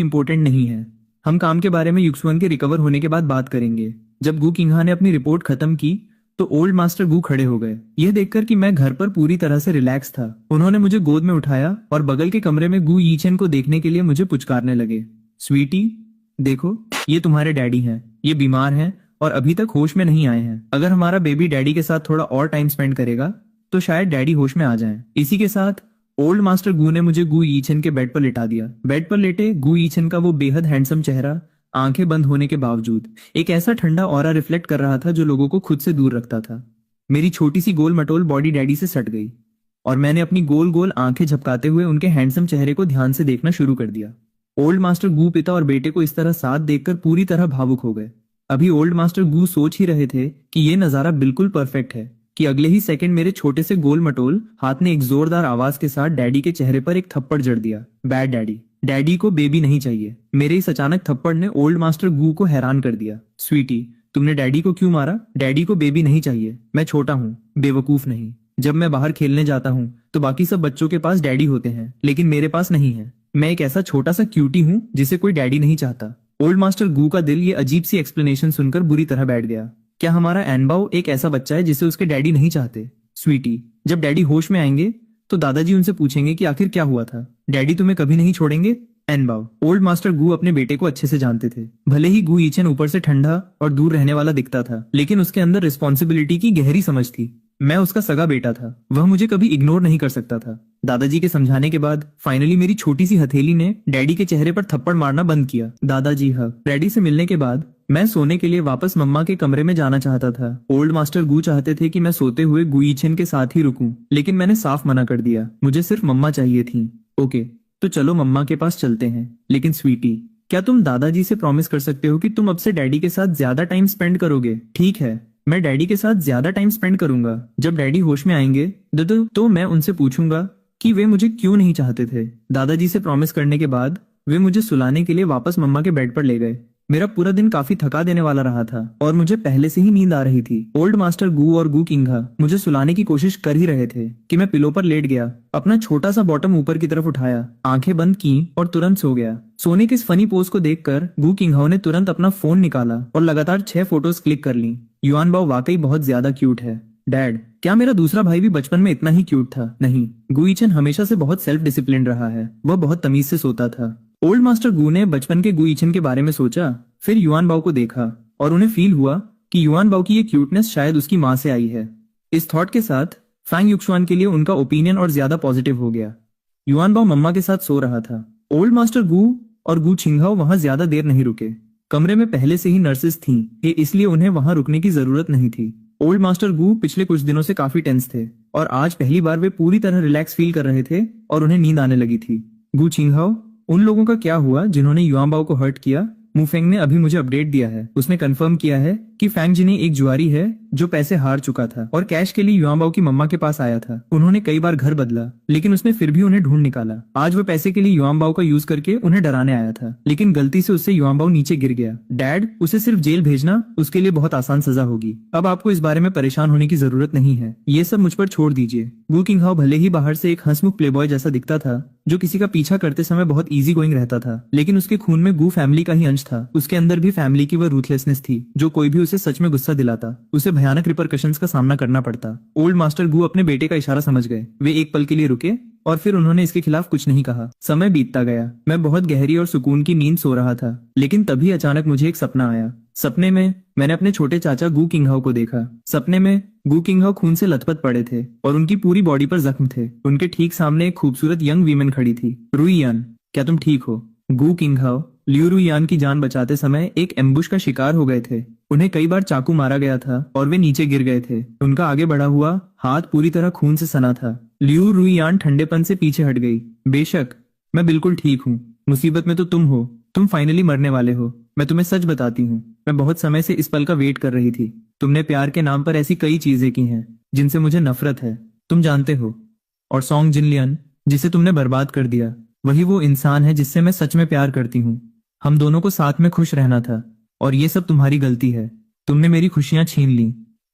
इंपॉर्टेंट नहीं है। हम काम के बारे में युक्सुअन के रिकवर होने के बाद बात करेंगे। जब गू किंगहा ने अपनी रिपोर्ट खत्म की तो ओल्ड मास्टर गू खड़े हो गए। यह देखकर कि मैं घर पर पूरी तरह से रिलैक्स था, उन्होंने मुझे गोद में उठाया और बगल के कमरे में गू यीचेन को देखने के लिए मुझे पुचकारने लगे। स्वीटी, देखो, ये तुम्हारे डैडी हैं। ये बीमार हैं और अभी तक होश में नहीं आए हैं। अगर हमारा बेबी डैडी के साथ थोड़ा और टाइम स्पेंड करेगा तो शायद डैडी होश में आ जाएं। इसी के साथ ओल्ड मास्टर गू ने मुझे गू यीचेन के बेड पर लिटा दिया। बेड पर लेटे गू यीचेन का वो बेहद हैंडसम चेहरा आंखें बंद होने के बावजूद एक ऐसा ठंडा ऑरा रिफ्लेक्ट कर रहा था जो लोगों को खुद से दूर रखता था। मेरी छोटी सी गोल मटोल बॉडी डैडी से सट गई और मैंने अपनी गोल गोल आंखें झपकाते हुए उनके हैंडसम चेहरे को ध्यान से देखना शुरू कर दिया। ओल्ड मास्टर गू पिता और बेटे को इस तरह साथ देखकर पूरी तरह भावुक हो गए। अभी ओल्ड मास्टर गू सोच ही रहे थे कि ये नजारा बिल्कुल परफेक्ट है कि अगले ही सेकंड मेरे छोटे से गोल मटोल हाथ ने एक जोरदार आवाज के साथ डैडी के चेहरे पर एक थप्पड़ जड़ दिया। बैड डैडी, डैडी को बेबी नहीं चाहिए। मेरे इस अचानक थप्पड़ ने ओल्ड मास्टर गू को हैरान कर दिया। स्वीटी, तुमने डैडी को क्यों मारा? डैडी को बेबी नहीं चाहिए। मैं छोटा हूँ, बेवकूफ नहीं। जब मैं बाहर खेलने जाता हूँ तो बाकी सब बच्चों के पास डैडी होते हैं, लेकिन मेरे पास नहीं है। मैं एक ऐसा छोटा सा क्यूटी हूँ जिसे कोई डैडी नहीं चाहता। ओल्ड मास्टर गू का दिल ये अजीब सी एक्सप्लेनेशन सुनकर बुरी तरह बैठ गया। क्या हमारा एनबाओ एक ऐसा बच्चा है जिसे उसके डैडी नहीं चाहते? स्वीटी, जब डैडी होश में आएंगे तो दादाजी उनसे पूछेंगे कि आखिर क्या हुआ था। डैडी तुम्हें कभी नहीं छोड़ेंगे। एनबाओ, ओल्ड मास्टर गू अपने बेटे को अच्छे से जानते थे। भले ही गू यीचेन ऊपर से ठंडा और दूर रहने वाला दिखता था, लेकिन उसके अंदर रिस्पॉन्सिबिलिटी की गहरी समझ थी। मैं उसका सगा बेटा था, वह मुझे कभी इग्नोर नहीं कर सकता था। दादाजी के समझाने के बाद फाइनली मेरी छोटी सी हथेली ने डैडी के चेहरे पर थप्पड़ मारना बंद किया। दादाजी, हाँ। डैडी से मिलने के बाद मैं सोने के लिए वापस मम्मा के कमरे में जाना चाहता था। ओल्ड मास्टर गू चाहते थे कि मैं सोते हुए गुईचेन के साथ ही रुकूं, लेकिन मैंने साफ मना कर दिया। मुझे सिर्फ मम्मा चाहिए थी। ओके, तो चलो मम्मा के पास चलते हैं। लेकिन स्वीटी, क्या तुम दादाजी से प्रॉमिस कर सकते हो कि तुम अब से डैडी के साथ ज्यादा टाइम स्पेंड करोगे? ठीक है, मैं डैडी के साथ ज्यादा टाइम स्पेंड करूंगा। जब डैडी होश में आएंगे तो मैं उनसे पूछूंगा कि वे मुझे क्यों नहीं चाहते थे। दादाजी से प्रॉमिस करने के बाद वे मुझे सुलाने के लिए वापस मम्मा के बेड पर ले गए। मेरा पूरा दिन काफी थका देने वाला रहा था और मुझे पहले से ही नींद आ रही थी। ओल्ड मास्टर गू और गू किंघा मुझे सुलाने की कोशिश कर ही रहे थे कि मैं पिलो पर लेट गया, अपना छोटा सा बॉटम ऊपर की तरफ उठाया, आंखें बंद की और तुरंत सो गया। सोने के इस फनी पोज को देखकर गू किंघाओ ने तुरंत अपना फोन निकाला और लगातार 6 फोटोज क्लिक कर ली। युआन बाओ वाकई बहुत ज्यादा क्यूट है। डैड, क्या मेरा दूसरा भाई भी बचपन में इतना ही क्यूट था? नहीं, गुईचेन हमेशा से बहुत सेल्फ डिसिप्लिन रहा है। वह बहुत तमीज से सोता था। ओल्ड मास्टर गू ने बचपन के गुईचेन के बारे में सोचा, फिर युआन बाओ को देखा और उन्हें फील हुआ कि युआन बाओ की ये क्यूटनेस शायद उसकी माँ से आई है। इस थॉट के साथ फैंग युक्सुआन के लिए उनका ओपिनियन और ज्यादा पॉजिटिव हो गया। युआन बाओ मम्मा के साथ सो रहा था। ओल्ड मास्टर गू और गू छिंगहाओ वहां ज्यादा देर नहीं रुके। कमरे में पहले से ही नर्सेस थीं, इसलिए उन्हें वहां रुकने की जरूरत नहीं थी। ओल्ड मास्टर गू पिछले कुछ दिनों से काफी टेंस थे और आज पहली बार वे पूरी तरह रिलैक्स फील कर रहे थे और उन्हें नींद आने लगी थी। गू छिंगहाओ, उन लोगों का क्या हुआ जिन्होंने युआनबाओ को हर्ट किया? मुफेंग ने अभी मुझे अपडेट दिया है। उसने कंफर्म किया है कि फैंग जिनी एक जुआरी है जो पैसे हार चुका था और कैश के लिए युआनबाओ की मम्मा के पास आया था। उन्होंने कई बार घर बदला, लेकिन उसने फिर भी उन्हें ढूंढ निकाला। आज वो पैसे के लिए युआनबाओ का यूज करके उन्हें डराने आया था, लेकिन गलती से उससे युआनबाओ नीचे गिर गया। डैड, उसे सिर्फ जेल भेजना उसके लिए बहुत आसान सजा होगी। अब आपको इस बारे में परेशान होने की जरूरत नहीं है। ये सब मुझ पर छोड़ दीजिए। गू किंगहाओ भले ही बाहर से एक हंसमुख प्लेबॉय जैसा दिखता था जो किसी का पीछा करते समय बहुत इजी गोइंग रहता था, लेकिन उसके खून में गू फैमिली का ही अंश था। उसके अंदर भी फैमिली की वह रूथलेसनेस थी जो कोई भी उसे सच में गुस्सा दिलाता उसे भयानक रिपरकशंस का सामना करना पड़ता। ओल्ड मास्टर गू अपने बेटे का इशारा समझ गए। वे एक पल के लिए रुके और फिर उन्होंने इसके खिलाफ कुछ नहीं कहा। समय बीतता गया। मैं बहुत गहरी और सुकून की नींद सो रहा था, लेकिन तभी अचानक मुझे एक सपना आया। सपने में मैंने अपने छोटे चाचा गू किंगहाओ को देखा। सपने में गू किंगहाओ खून से लथपथ पड़े थे और उनकी पूरी बॉडी पर जख्म थे। उनके ठीक सामने एक खूबसूरत यंग वीमेन खड़ी थी। रुईयान, क्या तुम ठीक हो? गू किंगहाओ लियू रुईयान की जान बचाते समय एक एम्बुश का शिकार हो गए थे। उन्हें कई बार चाकू मारा गया था और वे नीचे गिर गए थे। उनका आगे बढ़ा हुआ हाथ पूरी तरह खून से सना था। लियू रुईयान ठंडेपन से पीछे हट गई। बेशक, मैं बिल्कुल ठीक हूँ। मुसीबत में तो तुम हो। तुम फाइनली मरने वाले हो। मैं तुम्हें सच बताती हूँ, मैं बहुत समय से इस पल का वेट कर रही थी। तुमने प्यार के नाम पर ऐसी कई चीजें की हैं जिनसे मुझे नफरत है, तुम जानते हो। और सॉन्ग जिनलियन, जिसे तुमने बर्बाद कर दिया, वही वो इंसान है जिससे मैं सच में प्यार करती हूँ। हम दोनों को साथ में खुश रहना था और ये सब तुम्हारी गलती है। तुमने मेरी खुशियां छीन ली।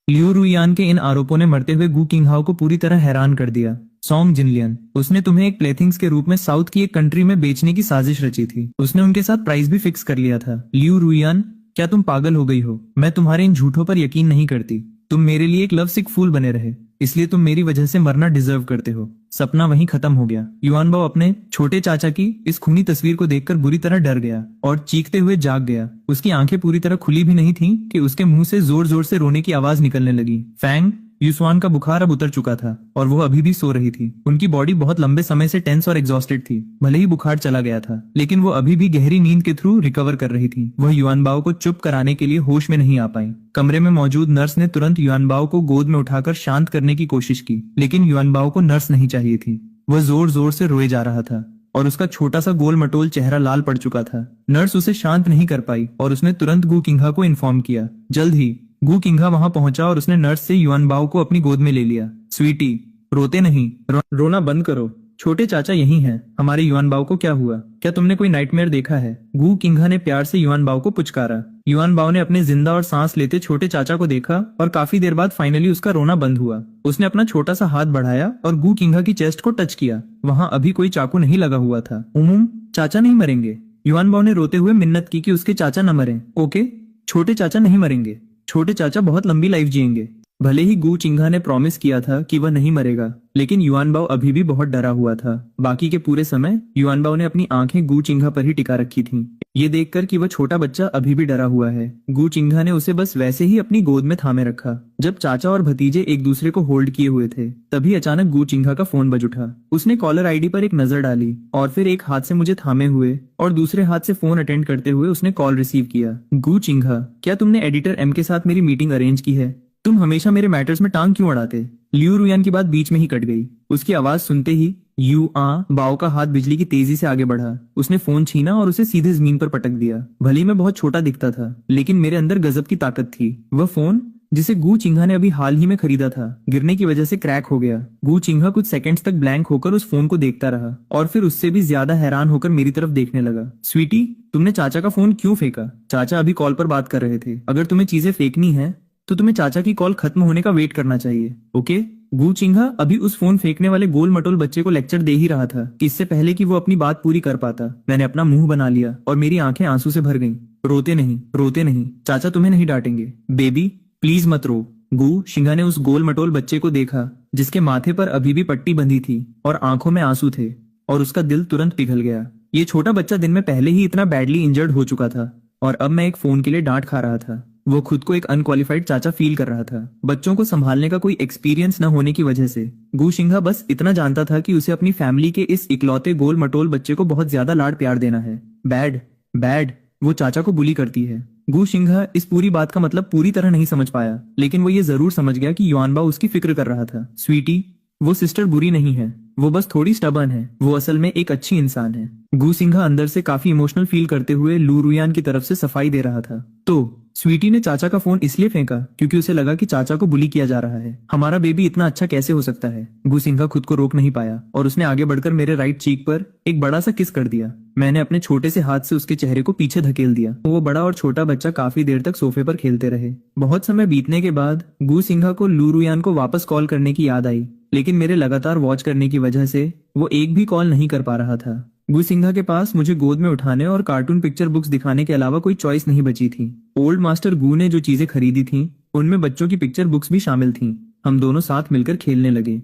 लियू रुईयान के इन आरोपों ने मरते हुए गू किंगहाओ को पूरी तरह हैरान कर दिया। सॉन्ग जिनलियन, उसने तुम्हें एक प्लेथिंग्स के रूप में साउथ की एक कंट्री में बेचने की साजिश रची थी। उसने उनके साथ प्राइस भी फिक्स कर लिया था। लियू रुईयान, क्या तुम पागल हो गई हो? मैं तुम्हारे इन झूठों पर यकीन नहीं करती। तुम मेरे लिए एक लव सिक फूल बने रहे, इसलिए तुम मेरी वजह से मरना डिजर्व करते हो। सपना वहीं खत्म हो गया। युआनबाओ अपने छोटे चाचा की इस खूनी तस्वीर को देखकर बुरी तरह डर गया और चीखते हुए जाग गया। उसकी आंखें पूरी तरह खुली भी नहीं थीं कि उसके मुंह से जोर जोर से रोने की आवाज निकलने लगी। फैंग, युसवान का बुखार अब उतर चुका था और वो अभी भी सो रही थी। उनकी बॉडी बहुत लंबे समय से टेंस और एग्जॉस्टेड थी। भले ही बुखार चला गया था, लेकिन वो अभी भी गहरी नींद के थ्रू रिकवर कर रही थी। वह युआनबाओ को चुप कराने के लिए होश में नहीं आ पाई। कमरे में मौजूद नर्स ने तुरंत युआनबाओ को गोद में उठाकर शांत करने की कोशिश की, लेकिन युआनबाओ को नर्स नहीं चाहिए थी। वह जोर जोर से रोए जा रहा था और उसका छोटा सा गोल मटोल चेहरा लाल पड़ चुका था। नर्स उसे शांत नहीं कर पाई और उसने तुरंत गू किंगहा को इन्फॉर्म किया। जल्द ही गू किंगहा वहां पहुंचा और उसने नर्स से युआनबाओ को अपनी गोद में ले लिया। स्वीटी, रोते नहीं, रोना बंद करो। छोटे चाचा यही हैं। हमारे युआनबाओ को क्या हुआ? क्या तुमने कोई नाइटमेयर देखा है? गू किंगहा ने प्यार से युआनबाओ को पुचकारा। युआनबाओ ने अपने जिंदा और सांस लेते छोटे चाचा को देखा और काफी देर बाद फाइनली उसका रोना बंद हुआ। उसने अपना छोटा सा हाथ बढ़ाया और गू किंगहा की चेस्ट को टच किया। वहां अभी कोई चाकू नहीं लगा हुआ था। चाचा नहीं मरेंगे। युआनबाओ ने रोते हुए मिन्नत की कि उसके चाचा न मरें। ओके, छोटे चाचा नहीं मरेंगे। छोटे चाचा बहुत लंबी लाइफ जिएंगे। भले ही गू चिंगहा ने प्रॉमिस किया था कि वह नहीं मरेगा, लेकिन युआनबाओ अभी भी बहुत डरा हुआ था। बाकी के पूरे समय युआनबाओ ने अपनी आंखें गू चिंगहा पर ही टिका रखी थीं। ये देखकर कि वह छोटा बच्चा अभी भी डरा हुआ है, गू चिंगहा ने उसे बस वैसे ही अपनी गोद में थामे रखा। जब चाचा और भतीजे एक दूसरे को होल्ड किए हुए थे, तभी अचानक गू चिंगहा का फोन बज उठा। उसने कॉलर आईडी पर एक नजर डाली और फिर एक हाथ से मुझे थामे हुए और दूसरे हाथ से फोन अटेंड करते हुए उसने कॉल रिसीव किया। गू चिंगहा, क्या तुमने एडिटर एम के साथ मेरी मीटिंग अरेंज की है? तुम हमेशा मेरे मैटर्स में टांग क्यों अड़ाते? लियू रुयान की बात बीच में ही कट गई। उसकी आवाज सुनते ही बाओ का हाथ बिजली की तेजी से आगे बढ़ा। उसने फोन छीना और उसे सीधे जमीन पर पटक दिया। भले ही मैं बहुत छोटा दिखता था, लेकिन मेरे अंदर गजब की ताकत थी। वह फोन जिसे गू चिंगहा ने अभी हाल ही में खरीदा था, गिरने की वजह से क्रैक हो गया। गू चिंगहा कुछ सेकंड्स तक ब्लैंक होकर उस फोन को देखता रहा और फिर उससे भी ज्यादा हैरान होकर मेरी तरफ देखने लगा। स्वीटी, तुमने चाचा का फोन क्यों फेंका? चाचा अभी कॉल पर बात कर रहे थे। अगर तुम्हें चीजें फेंकनी है तो तुम्हें चाचा की कॉल खत्म होने का वेट करना चाहिए। ओके? गू चिंगहा अभी उस फोन फेंकने वाले गोल मटोल बच्चे को लेक्चर दे ही रहा था कि इससे पहले कि वो अपनी बात पूरी कर पाता, मैंने अपना मुंह बना लिया और मेरी आंखें आंसू से भर गईं। रोते नहीं, रोते नहीं, चाचा तुम्हें नहीं डांटेंगे। बेबी प्लीज मत रो। गू चिंगहा ने उस गोल मटोल बच्चे को देखा जिसके माथे पर अभी भी पट्टी बंधी थी और आंखों में आंसू थे, और उसका दिल तुरंत पिघल गया। ये छोटा बच्चा दिन में पहले ही इतना बैडली इंजर्ड हो चुका था और अब मैं एक फोन के लिए डांट खा रहा था। वो खुद को एक अनक्वालिफाइड चाचा फील कर रहा था, बच्चों को संभालने का कोई एक्सपीरियंस न होने की वजह से। गु शिंघा बस इतना जानता था कि उसे अपनी फैमिली के इस इकलौते गोल मटोल बच्चे को बहुत ज्यादा लाड प्यार देना है। बैड बैड वो चाचा को बुली करती है। गु शिंघा इस पूरी बात का मतलब पूरी तरह नहीं समझ पाया, लेकिन वो ये जरूर समझ गया कि युआनबाओ उसकी फिक्र कर रहा था। स्वीटी, वो सिस्टर बुरी नहीं है, वो बस थोड़ी स्टबर्न है, वो असल में एक अच्छी इंसान है। गु सिंघा अंदर से काफी इमोशनल फील करते हुए लू रुयान की तरफ से सफाई दे रहा था। तो स्वीटी ने चाचा का फोन इसलिए फेंका क्योंकि उसे लगा कि चाचा को बुली किया जा रहा है। हमारा बेबी इतना अच्छा कैसे हो सकता है? गु सिंघा खुद को रोक नहीं पाया और उसने आगे बढ़कर मेरे राइट चीक पर एक बड़ा सा किस कर दिया। मैंने अपने छोटे से हाथ से उसके चेहरे को पीछे धकेल दिया। वो बड़ा और छोटा बच्चा काफी देर तक सोफे पर खेलते रहे। बहुत समय बीतने के बाद गु सिंघा को लू रुयान को वापस कॉल करने की याद आई, लेकिन मेरे लगातार वॉच करने की वजह से वो एक भी कॉल नहीं कर पा रहा था। गु सिंघा के पास मुझे गोद में उठाने और कार्टून पिक्चर बुक्स दिखाने के अलावा कोई चॉइस नहीं बची थी। ओल्ड मास्टर गु ने जो चीजें खरीदी थीं, उनमें बच्चों की पिक्चर बुक्स भी शामिल थीं। हम दोनों साथ मिलकर खेलने लगे।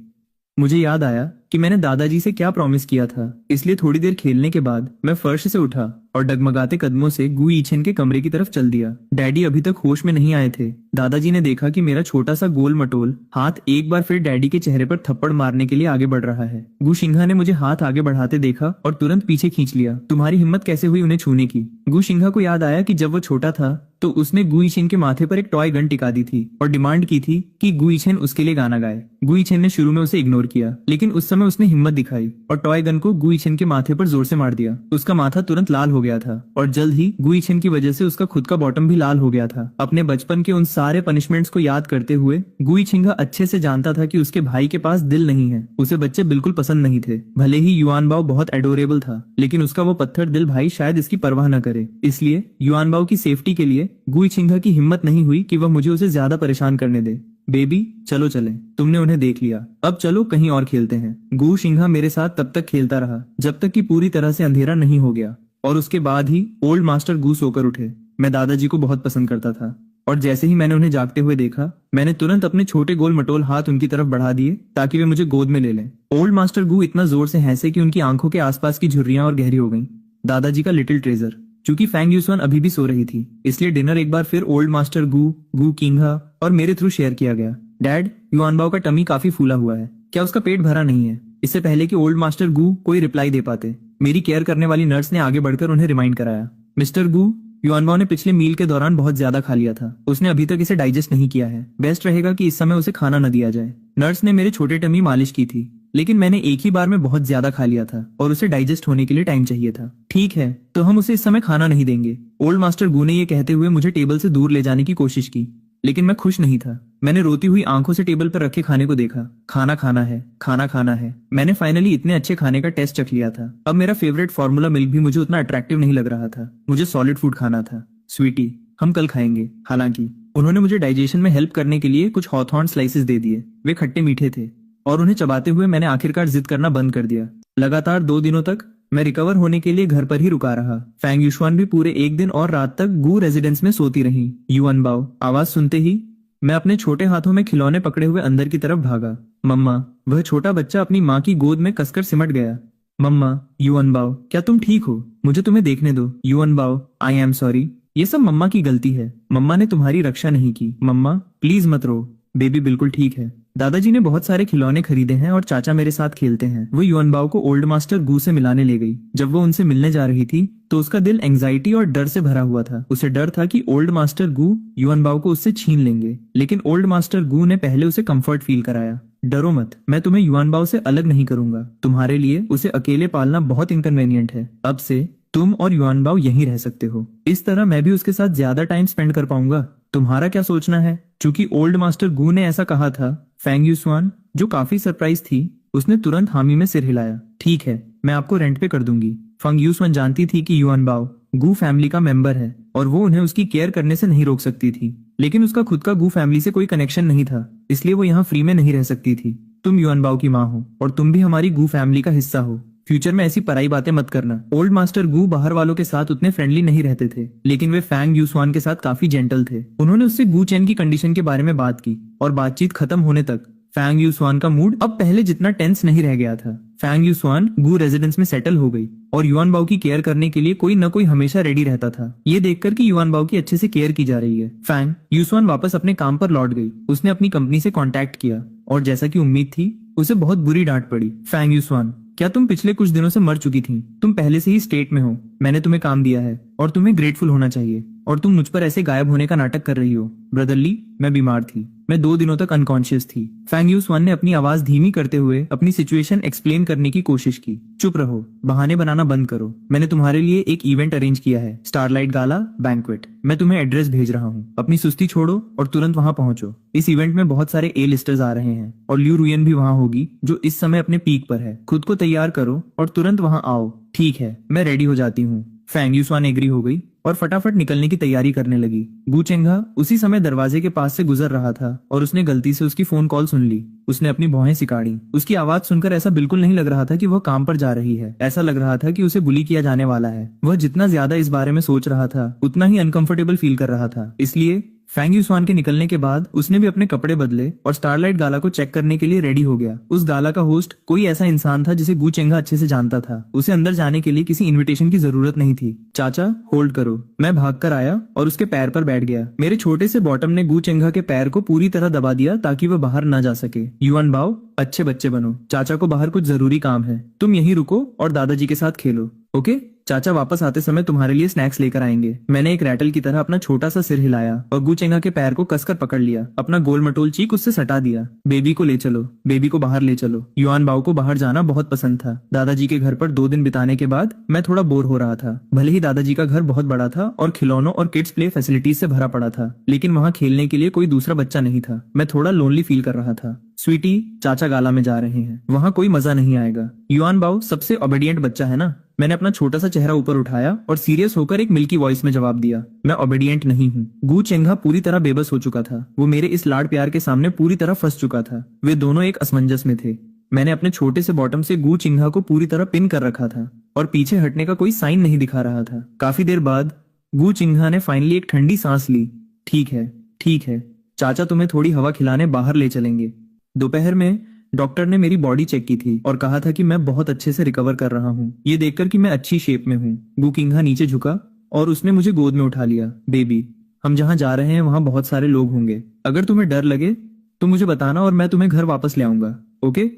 मुझे याद आया कि मैंने दादाजी से क्या प्रॉमिस किया था, इसलिए थोड़ी देर खेलने के बाद मैं फर्श से उठा और डगमगाते कदमों से गु ईछेन के कमरे की तरफ चल दिया। डैडी अभी तक होश में नहीं आए थे। दादाजी ने देखा कि मेरा छोटा सा गोल मटोल हाथ एक बार फिर डैडी के चेहरे पर थप्पड़ मारने के लिए आगे बढ़ रहा है। गु शिंघा ने मुझे हाथ आगे बढ़ाते देखा और तुरंत पीछे खींच लिया। तुम्हारी हिम्मत कैसे हुई उन्हें छूने की? गु शिंघा को याद आया कि जब वो छोटा था तो उसने गु ईछेन के माथे पर एक टॉय गन टिका दी थी और डिमांड की थी कि गु ईछेन उसके लिए गाना गाए। गु ईछेन ने शुरू में उसे इग्नोर किया, लेकिन उस समय उसने हिम्मत दिखाई और टॉय गन को गु ईछेन के माथे पर जोर से मार दिया। उसका माथा तुरंत लाल हो गया था और जल्द ही गु ईछेन की वजह से उसका खुद का बॉटम भी लाल हो गया था। अपने बचपन के उन सारे पनिशमेंट्स को याद करते हुए गु ईछेन अच्छे से जानता था कि उसके भाई के पास दिल नहीं है। उसे बच्चे बिल्कुल पसंद नहीं थे। भले ही युआनबाओ बहुत एडोरेबल था, लेकिन उसका वो पत्थर दिल भाई शायद इसकी परवाह न करे। इसलिए युआनबाओ की सेफ्टी के लिए गु ईछेन की हिम्मत नहीं हुई कि वह मुझे उसे ज्यादा परेशान करने दे। बेबी चलो चले, तुमने उन्हें देख लिया, अब चलो कहीं और खेलते हैं। गु शिंघा मेरे साथ तब तक खेलता रहा जब तक कि पूरी तरह से अंधेरा नहीं हो गया, और उसके बाद ही ओल्ड मास्टर गु सोकर उठे। मैं दादाजी को बहुत पसंद करता था और जैसे ही मैंने उन्हें जागते हुए देखा, मैंने तुरंत अपने छोटे गोल मटोल हाथ उनकी तरफ बढ़ा दिए ताकि वे मुझे गोद में ले लें। ओल्ड मास्टर गु इतना जोर से हंसे कि उनकी आंखों के आसपास की झुर्रियां और गहरी हो गईं। दादाजी का लिटिल ट्रेजर। चूंकि फैंग यूसुआन अभी भी सो रही थी, इसलिए डिनर एक बार फिर ओल्ड मास्टर गु किंघा और मेरे थ्रू शेयर किया गया। डैड, युआनबाओ का टमी काफी फूला हुआ है, क्या उसका पेट भरा नहीं है? इससे पहले कि ओल्ड मास्टर गु कोई रिप्लाई दे पाते, मेरी केयर करने वाली नर्स ने आगे बढ़कर उन्हें रिमाइंड कराया। मिस्टर गु, युआनबाओ ने पिछले मील के दौरान बहुत ज्यादा खा लिया था, उसने अभी तक इसे डाइजेस्ट नहीं किया है। बेस्ट रहेगा कि इस समय उसे खाना न दिया जाए। नर्स ने मेरे छोटे टमी मालिश की थी, लेकिन मैंने एक ही बार में बहुत ज्यादा खा लिया था और उसे डाइजेस्ट होने के लिए टाइम चाहिए था। ठीक है, तो हम उसे इस समय खाना नहीं देंगे। ओल्ड मास्टर गु ने ये कहते हुए मुझे टेबल से दूर ले जाने की कोशिश की, लेकिन मैं खुश नहीं था। मैंने रोती हुई आंखों से टेबल पर रखे खाने को देखा। खाना खाना है, खाना खाना है। मैंने फाइनली इतने अच्छे खाने का टेस्ट चख लिया था। अब मेरा फेवरेट फार्मूला मिल्क भी मुझे उतना अट्रैक्टिव नहीं लग रहा था। मुझे सॉलिड फूड खाना था। स्वीटी, हम कल खाएंगे। हालांकि उन्होंने मुझे डाइजेशन में हेल्प करने के लिए कुछ हॉथॉर्न स्लाइसेस दे दिए। वे खट्टे मीठे थे और उन्हें चबाते हुए मैंने आखिरकार जिद करना बंद कर दिया। लगातार 2 दिनों तक मैं रिकवर होने के लिए घर पर ही रुका रहा। फैंग यूशुआन भी पूरे 1 दिन और रात तक गु रेजिडेंस में सोती रही। युआनबाओ आवाज सुनते ही मैं अपने छोटे हाथों में खिलौने पकड़े हुए अंदर की तरफ भागा। मम्मा, वह छोटा बच्चा अपनी माँ की गोद में कसकर सिमट गया। मम्मा, युआनबाओ, क्या तुम ठीक हो? मुझे तुम्हें देखने दो। युआनबाओ, आई एम सॉरी, ये सब मम्मा की गलती है। मम्मा ने तुम्हारी रक्षा नहीं की। मम्मा प्लीज मत रो, बेबी बिल्कुल ठीक है। दादाजी ने बहुत सारे खिलौने खरीदे हैं और चाचा मेरे साथ खेलते हैं। वो युआनबाओ को ओल्ड मास्टर गु से मिलाने ले गई। जब वो उनसे मिलने जा रही थी तो उसका दिल एंजाइटी और डर से भरा हुआ था। उसे डर था कि ओल्ड मास्टर गु युआनबाओ को उससे छीन लेंगे, लेकिन ओल्ड मास्टर गु ने पहले उसे कंफर्ट फील कराया। डरो मत, मैं तुम्हें युआनबाओ से अलग नहीं करूंगा। तुम्हारे लिए उसे अकेले पालना बहुत इनकन्वीनियंट है। अब से तुम और युआनबाओ यहीं रह सकते हो। इस तरह मैं भी उसके साथ ज्यादा टाइम स्पेंड कर पाऊंगा। तुम्हारा क्या सोचना है? चूंकि ओल्ड मास्टर गु ने ऐसा कहा था, फैंग यूसुआन, जो काफी सरप्राइज थी, उसने तुरंत हामी में सिर हिलाया। ठीक है, मैं आपको रेंट पे कर दूंगी। फंग यूसुआन जानती थी कि युआनबाओ गु फैमिली का मेंबर है और वो उन्हें उसकी केयर करने से नहीं रोक सकती थी, लेकिन उसका खुद का गु फैमिली से कोई कनेक्शन नहीं था, इसलिए वो यहाँ फ्री में नहीं रह सकती थी। तुम युआनबाओ की माँ हो और तुम भी हमारी गु फैमिली का हिस्सा हो। फ्यूचर में ऐसी पराई बातें मत करना। ओल्ड मास्टर गु बाहर वालों के साथ उतने फ्रेंडली नहीं रहते थे, लेकिन वे फैंग यूसुआन के साथ काफी जेंटल थे। उन्होंने उससे गु चेन की कंडीशन के बारे में बात की और बातचीत खत्म होने तक फैंग यूसुआन का मूड अब पहले जितना टेंस नहीं रह गया था। फैंग यूसुआन गू रेजिडेंस में सेटल हो गई और युआन बाओ की केयर करने के लिए कोई न कोई हमेशा रेडी रहता था। ये देखकर कि युआन बाओ की अच्छे से केयर की जा रही है, फैंग यूसुआन वापस अपने काम पर लौट गई। उसने अपनी कंपनी से कांटेक्ट किया और जैसा कि उम्मीद थी उसे बहुत बुरी डांट पड़ी। फैंग यूसुआन, क्या तुम पिछले कुछ दिनों से मर चुकी थी? तुम पहले से ही स्टेट में हो, मैंने तुम्हें काम दिया है और तुम्हें ग्रेटफुल होना चाहिए, और तुम मुझ पर ऐसे गायब होने का नाटक कर रही हो। ब्रदर ली, मैं बीमार थी, मैं 2 दिनों तक अनकॉन्शियस थी। फैंग यूसुआन ने अपनी आवाज धीमी करते हुए अपनी सिचुएशन एक्सप्लेन करने की कोशिश की। चुप रहो, बहाने बनाना बंद करो। मैंने तुम्हारे लिए एक इवेंट अरेंज किया है, स्टारलाइट गाला बैंक्वेट। मैं तुम्हें एड्रेस भेज रहा हूँ, अपनी सुस्ती छोड़ो और तुरंत वहाँ पहुंचो। इस इवेंट में बहुत सारे ए लिस्टर्स आ रहे हैं और ल्यू रुयन भी वहाँ होगी, जो इस समय अपने पीक पर है। खुद को तैयार करो और तुरंत वहाँ आओ। ठीक है, मैं रेडी हो जाती हूँ। फैंग यूसुआन एग्री हो गई और फटाफट निकलने की तैयारी करने लगी। गू चेंगा उसी समय दरवाजे के पास से गुजर रहा था और उसने गलती से उसकी फोन कॉल सुन ली। उसने अपनी भौहें सिकाड़ी। उसकी आवाज सुनकर ऐसा बिल्कुल नहीं लग रहा था कि वह काम पर जा रही है। ऐसा लग रहा था कि उसे बुली किया जाने वाला है। वह जितना ज्यादा इस बारे में सोच रहा था उतना ही अनकंफर्टेबल फील कर रहा था। इसलिए फैंग यूसुआन के निकलने के बाद उसने भी अपने कपड़े बदले और स्टारलाइट गाला को चेक करने के लिए रेडी हो गया। उस गाला का होस्ट कोई ऐसा इंसान था जिसे गू चेंगा अच्छे से जानता था। उसे अंदर जाने के लिए किसी इनविटेशन की जरूरत नहीं थी। चाचा, होल्ड करो। मैं भागकर आया और उसके पैर पर बैठ गया। मेरे छोटे से बॉटम ने गू चेंगा के पैर को पूरी तरह दबा दिया ताकि वह बाहर न जा सके। युआन बाओ, अच्छे बच्चे बनो। चाचा को बाहर कुछ जरूरी काम है, तुम यहीं रुको और दादाजी के साथ खेलो, ओके? चाचा वापस आते समय तुम्हारे लिए स्नैक्स लेकर आएंगे। मैंने एक रैटल की तरह अपना छोटा सा सिर हिलाया और गू चेंगा के पैर को कसकर पकड़ लिया। अपना गोल मटोल चीक उससे सटा दिया। बेबी को ले चलो, बेबी को बाहर ले चलो। युआन बाओ को बाहर जाना बहुत पसंद था। दादाजी के घर पर 2 दिन बिताने के बाद मैं थोड़ा बोर हो रहा था। भले ही दादाजी का घर बहुत बड़ा था और खिलौनों और किड्स प्ले फैसिलिटीज से भरा पड़ा था, लेकिन वहाँ खेलने के लिए कोई दूसरा बच्चा नहीं था। मैं थोड़ा लोनली फील कर रहा था। स्वीटी, चाचा गाला में जा रहे हैं, वहाँ कोई मजा नहीं आएगा। युआन बाओ सबसे ओबीडिएंट बच्चा है ना? मैंने अपना छोटा सा चेहरा ऊपर उठाया और सीरियस होकर एक मिल्की वॉइस में जवाब दिया, मैं ओबीडिएंट नहीं हूँ। गू चेंगा पूरी तरह बेबस हो चुका था। वो मेरे इस लाड प्यार के सामने पूरी तरह फंस चुका था। वे दोनों एक असमंजस में थे। मैंने अपने छोटे से बॉटम से गू चेंगा को पूरी तरह पिन कर रखा था और पीछे हटने का कोई साइन नहीं दिखा रहा था। काफी देर बाद गू चेंगा ने फाइनली एक ठंडी सांस ली। ठीक है, ठीक है, चाचा तुम्हें थोड़ी हवा खिलाने बाहर ले चलेंगे। दोपहर में डॉक्टर ने मेरी बॉडी चेक की थी और कहा था कि मैं बहुत अच्छे से रिकवर कर रहा हूँ। ये देखकर कि मैं अच्छी शेप में हूँ, गू चेंगा नीचे झुका और उसने मुझे गोद में उठा लिया। बेबी, हम जहाँ जा रहे हैं वहाँ बहुत सारे लोग होंगे। अगर तुम्हें डर लगे तो मुझे बताना और मैं तुम्हें घर वापस ले आऊंगा, ओके?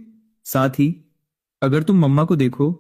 साथ ही अगर तुम मम्मा को देखो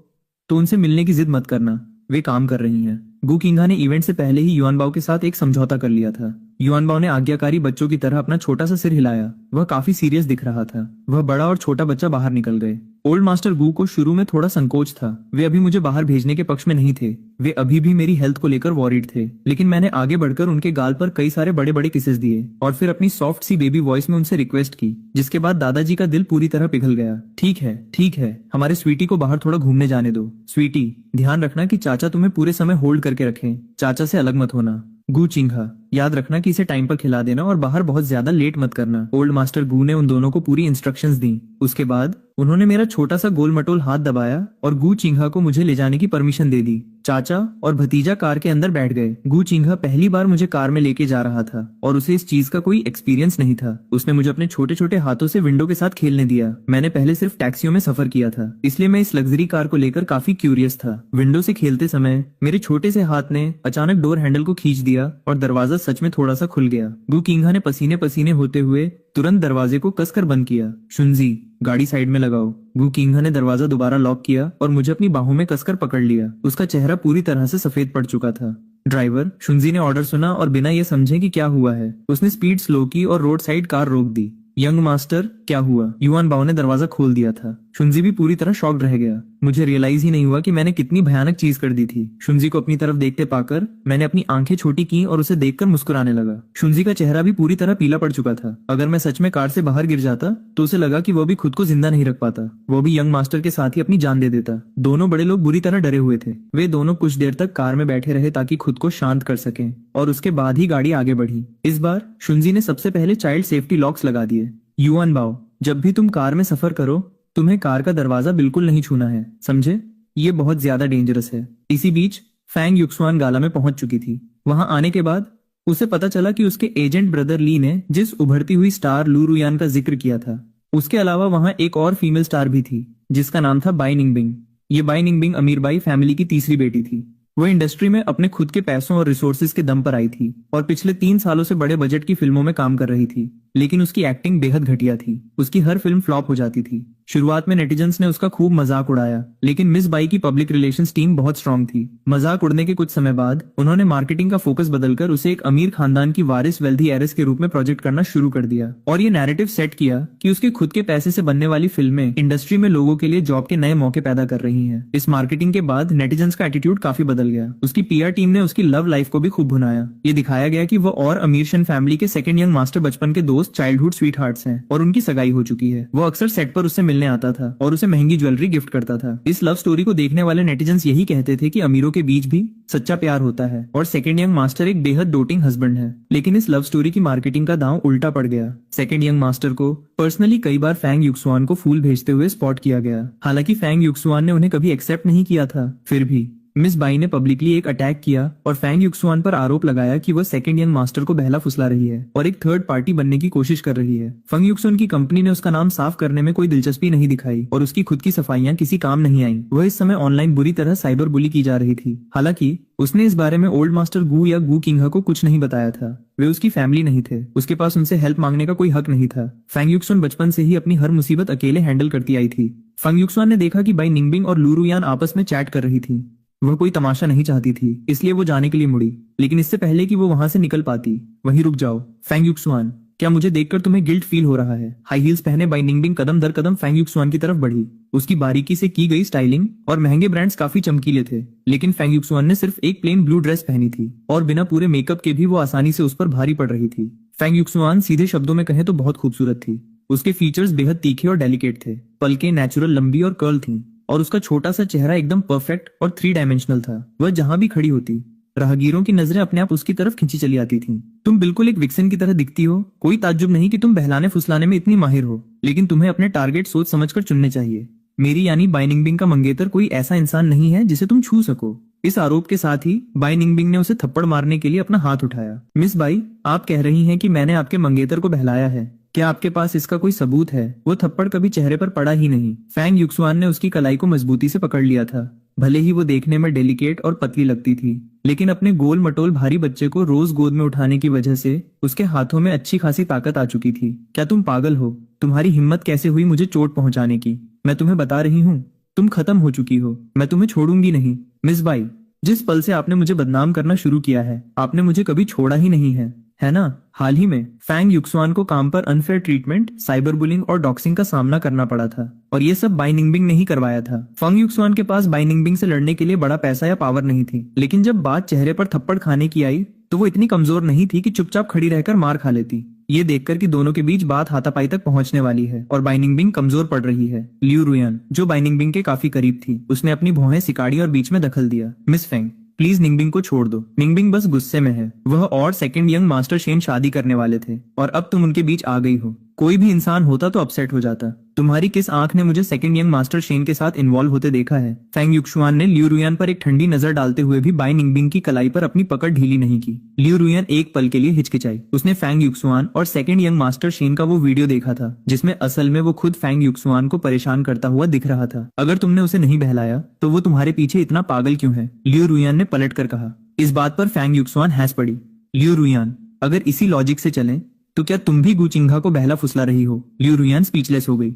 तो उनसे मिलने की जिद मत करना, वे काम कर रही हैं। गू चेंगा ने इवेंट से पहले ही युआन बाओ के साथ एक समझौता कर लिया था। युआन बाओ ने आज्ञाकारी बच्चों की तरह अपना छोटा सा सिर हिलाया। वह काफी सीरियस दिख रहा था। वह बड़ा और छोटा बच्चा बाहर निकल गए। ओल्ड मास्टर गू को शुरू में थोड़ा संकोच था। वे अभी मुझे बाहर भेजने के पक्ष में नहीं थे। वे अभी भी मेरी हेल्थ को लेकर वॉरिड थे, लेकिन मैंने आगे बढ़कर उनके गाल पर कई सारे बड़े बड़े किसेस दिए और फिर अपनी सॉफ्ट सी बेबी वॉइस में उनसे रिक्वेस्ट की, जिसके बाद दादाजी का दिल पूरी तरह पिघल गया। ठीक है, ठीक है, हमारे स्वीटी को बाहर थोड़ा घूमने जाने दो। स्वीटी, ध्यान रखना कि चाचा तुम्हें पूरे समय होल्ड करके रखें। चाचा से अलग मत होना। गू चेंगा, याद रखना कि इसे टाइम पर खिला देना और बाहर बहुत ज्यादा लेट मत करना। ओल्ड मास्टर गू ने उन दोनों को पूरी इंस्ट्रक्शंस दी। उसके बाद उन्होंने मेरा छोटा सा गोल मटोल हाथ दबाया और गू चेंगा को मुझे ले जाने की परमिशन दे दी। चाचा और भतीजा कार के अंदर बैठ गए। गू चेंगा पहली बार मुझे कार में लेके जा रहा था और उसे इस चीज का कोई एक्सपीरियंस नहीं था। उसने मुझे अपने छोटे छोटे हाथों से विंडो के साथ खेलने दिया। मैंने पहले सिर्फ टैक्सियों में सफर किया था, इसलिए मैं इस लग्जरी कार को लेकर काफी क्यूरियस था। विंडो से खेलते समय मेरे छोटे से हाथ ने अचानक डोर हैंडल को खींच दिया और दरवाजा सच में थोड़ा सा खुल गया। गू चेंगा ने पसीने पसीने होते हुए तुरंत दरवाजे को कसकर बंद किया। शुनजी, गाड़ी साइड में लगाओ। गू चेंगा ने दरवाजा दोबारा लॉक किया और मुझे अपनी बाहों में कसकर पकड़ लिया। उसका चेहरा पूरी तरह से सफेद पड़ चुका था। ड्राइवर, शुनजी ने ऑर्डर सुना और बिना ये समझे कि क्या हुआ है उसने स्पीड स्लो की और रोड साइड कार रोक दी। यंग मास्टर, क्या हुआ? युआन बाओ ने दरवाजा खोल दिया था। शुनजी भी पूरी तरह शॉक्ड रह गया। मुझे रियलाइज ही नहीं हुआ कि मैंने कितनी भयानक चीज कर दी थी। शुनजी को अपनी तरफ देखते पाकर मैंने अपनी आंखें छोटी की और उसे देखकर मुस्कुराने लगा। शुनजी का चेहरा भी पूरी तरह पीला पड़ चुका था। अगर मैं सच में कार से बाहर गिर जाता तो उसे लगा कि वो भी खुद को जिंदा नहीं रख पाता। वो भी यंग मास्टर के साथ ही अपनी जान दे देता। दोनों बड़े लोग बुरी तरह डरे हुए थे। वे दोनों कुछ देर तक कार में बैठे रहे ताकि खुद को शांत कर सकें और उसके बाद ही गाड़ी आगे बढ़ी। इस बार शुनजी ने सबसे पहले चाइल्ड सेफ्टी लॉक्स लगा दिए। युआन बाओ, जब भी तुम कार में सफर करो तुम्हें कार का दरवाजा बिल्कुल नहीं छूना है, समझे? ये बहुत ज्यादा डेंजरस है। इसी बीच फैंग युक्सुआन गाला में पहुंच चुकी थी। वहां आने के बाद उसे पता चला कि उसके एजेंट ब्रदर ली ने जिस उभरती हुई स्टार लू रुयान का जिक्र किया था उसके अलावा वहाँ एक और फीमेल स्टार भी थी जिसका नाम था बाई निंगबिंग। ये बाई निंगबिंग अमीर बाई फैमिली की तीसरी बेटी थी। वो इंडस्ट्री में अपने खुद के पैसों और रिसोर्सेज के दम पर आई थी और पिछले 3 सालों से बड़े बजट की फिल्मों में काम कर रही थी, लेकिन उसकी एक्टिंग बेहद घटिया थी। उसकी हर फिल्म फ्लॉप हो जाती थी। शुरुआत में नेटिजन्स ने उसका खूब मजाक उड़ाया, लेकिन मिस बाई की पब्लिक रिलेशंस टीम बहुत स्ट्रांग थी। मजाक उड़ने के कुछ समय बाद उन्होंने मार्केटिंग का फोकस बदलकर उसे एक अमीर खानदान की वारिस वेल्दी एरिस के रूप में प्रोजेक्ट करना शुरू कर दिया और ये नैरेटिव सेट किया कि उसके खुद के पैसे से बनने वाली फिल्में इंडस्ट्री में लोगों के लिए जॉब के नए मौके पैदा कर रही हैं। इस मार्केटिंग के बाद नेटिजन्स का एटीट्यूड काफी बदल गया। उसकी पीआर टीम ने उसकी लव लाइफ को भी खूब भुनाया। ये दिखाया गया कि वो और अमीरशन फैमिली के सेकंड यंग मास्टर बचपन के दोस्त चाइल्डहुड स्वीट हार्ट्स हैं और उनकी सगाई हो चुकी है। वो अक्सर सेट पर उससे मिलने आता था और उसे महंगी ज्वेलरी गिफ्ट करता था। इस लव स्टोरी को देखने वाले नेटिजन्स यही कहते थे कि अमीरों के बीच भी सच्चा प्यार होता है और सेकंड यंग मास्टर एक बेहद डोटिंग हस्बैंड है। लेकिन इस लव स्टोरी की मार्केटिंग का दांव उल्टा पड़ गया। सेकंड यंग मास्टर को पर्सनली कई बार फैंग युक्सुआन को फूल भेजते हुए स्पॉट किया गया। हालांकि फैंग युक्सुआन ने उन्हें कभी एक्सेप्ट नहीं किया था। फिर भी मिस बाई ने पब्लिकली एक अटैक किया और फैंग युक्सुआन पर आरोप लगाया कि वह सेकंड यंग मास्टर को बहला फुसला रही है और एक थर्ड पार्टी बनने की कोशिश कर रही है। फंग युक्सुआन की कंपनी ने उसका नाम साफ करने में कोई दिलचस्पी नहीं दिखाई और उसकी खुद की सफाइयां किसी काम नहीं आई। वह इस समय ऑनलाइन बुरी तरह साइबर बुली की जा रही थी। हालांकि उसने इस बारे में ओल्ड मास्टर गू या गू किंग को कुछ नहीं बताया था। वे उसकी फैमिली नहीं थे, उसके पास उनसे हेल्प मांगने का कोई हक नहीं था। फैंग युक्सुआन बचपन से ही अपनी हर मुसीबत अकेले हैंडल करती आई थी। फंग युक्सुआन ने देखा कि बाई निंगबिंग और लू रुयान आपस में चैट कर रही थी। वह कोई तमाशा नहीं चाहती थी, इसलिए वो जाने के लिए मुड़ी। लेकिन इससे पहले कि वो वहां से निकल पाती, वहीं रुक जाओ फैंग युक्सुआन, क्या मुझे देखकर तुम्हें गिल्ट फील हो रहा है? हाई हील्स पहने बाई निंगबिंग कदम दर कदम फैंग युक्सुआन की तरफ बढ़ी। उसकी बारीकी से की गई स्टाइलिंग और महंगे ब्रांड्स काफी चमकीले थे, लेकिन फैंग युक्सुआन ने सिर्फ एक प्लेन ब्लू ड्रेस पहनी थी और बिना पूरे मेकअप के भी वो आसानी से उस पर भारी पड़ रही थी। फैंग युक्सुआन सीधे शब्दों में कहें तो बहुत खूबसूरत थी। उसके फीचर्स बेहद तीखे और डेलिकेट थे। पलकें नेचुरल लंबी और कर्ल थीं और उसका छोटा सा चेहरा एकदम परफेक्ट और 3 डायमेंशनल था। वह जहां भी खड़ी होती, राहगीरों की नजरें अपने आप उसकी तरफ खींची चली आती थीं। तुम बिल्कुल एक विक्सन की तरह दिखती हो। कोई ताज्जुब नहीं कि तुम बहलाने फुसलाने में इतनी माहिर हो, लेकिन तुम्हें अपने टारगेट सोच समझकर चुनने चाहिए। मेरी यानी बाई निंगबिंग का मंगेतर कोई ऐसा इंसान नहीं है जिसे तुम छू सको। इस आरोप के साथ ही बाई निंगबिंग ने उसे थप्पड़ मारने के लिए अपना हाथ उठाया। मिस बाई, आप कह रही हैं कि मैंने आपके मंगेतर को बहलाया है। क्या आपके पास इसका कोई सबूत है? वो थप्पड़ कभी चेहरे पर पड़ा ही नहीं। फैंग युक्सुआन ने उसकी कलाई को मजबूती से पकड़ लिया था। भले ही वो देखने में डेलिकेट और पतली लगती थी, लेकिन अपने गोल मटोल भारी बच्चे को रोज गोद में उठाने की वजह से उसके हाथों में अच्छी खासी ताकत आ चुकी थी। क्या तुम पागल हो? तुम्हारी हिम्मत कैसे हुई मुझे चोट पहुंचाने की? मैं तुम्हें बता रही हूँ, तुम खत्म हो चुकी हो। मैं तुम्हें छोड़ूंगी नहीं। मिस बाई, जिस पल से आपने मुझे बदनाम करना शुरू किया है, आपने मुझे कभी छोड़ा ही नहीं है ना? हाल ही में फैंग युक्सुआन को काम पर अनफेयर ट्रीटमेंट, साइबर बुलिंग और डॉक्सिंग का सामना करना पड़ा था और ये सब बाई निंगबिंग ने ही करवाया था। फंग युक्सुआन के पास बाई निंगबिंग से लड़ने के लिए बड़ा पैसा या पावर नहीं थी, लेकिन जब बात चेहरे पर थप्पड़ खाने की आई तो वो इतनी कमजोर नहीं थी कि चुपचाप खड़ी रहकर मार खा लेती। ये देखकर कि दोनों के बीच बात हाथापाई तक पहुंचने वाली है और बाई निंगबिंग कमजोर पड़ रही है, ल्यू रुयान, जो बाई निंगबिंग के काफी करीब थी, उसने अपनी भौहें सिकाड़ी और बीच में दखल दिया। मिस फेंग, प्लीज निंगबिंग को छोड़ दो। निंगबिंग बस गुस्से में है। वह और सेकंड यंग मास्टर शेन शादी करने वाले थे और अब तुम उनके बीच आ गई हो। कोई भी इंसान होता तो अपसेट हो जाता। तुम्हारी किस आंख ने मुझे सेकंड यंग मास्टर शेन के साथ इन्वॉल्व होते देखा है? फैंग युक्सुआन ने ल्यू रुयान पर एक ठंडी नजर डालते हुए भी बाई निंगबिंग की कलाई पर अपनी पकड़ ढीली नहीं की। ल्यू रुयान एक पल के लिए हिचकिचाई। उसने फैंग युक्सुआन और सेकंड यंग मास्टर शेन का वो वीडियो देखा था जिसमें असल में वो खुद फैंग युक्सुआन को परेशान करता हुआ दिख रहा था। अगर तुमने उसे नहीं बहलाया तो वो तुम्हारे पीछे इतना पागल क्यों है? ल्यू रुयान ने पलट कर कहा। इस बात पर फैंग युक्सुआन हंस पड़ी। ल्यू रुयान, अगर इसी लॉजिक से चलें तो क्या तुम भी गुचिंघा को बहला फुसला रही हो? ल्यू रुयान स्पीचलेस हो गई।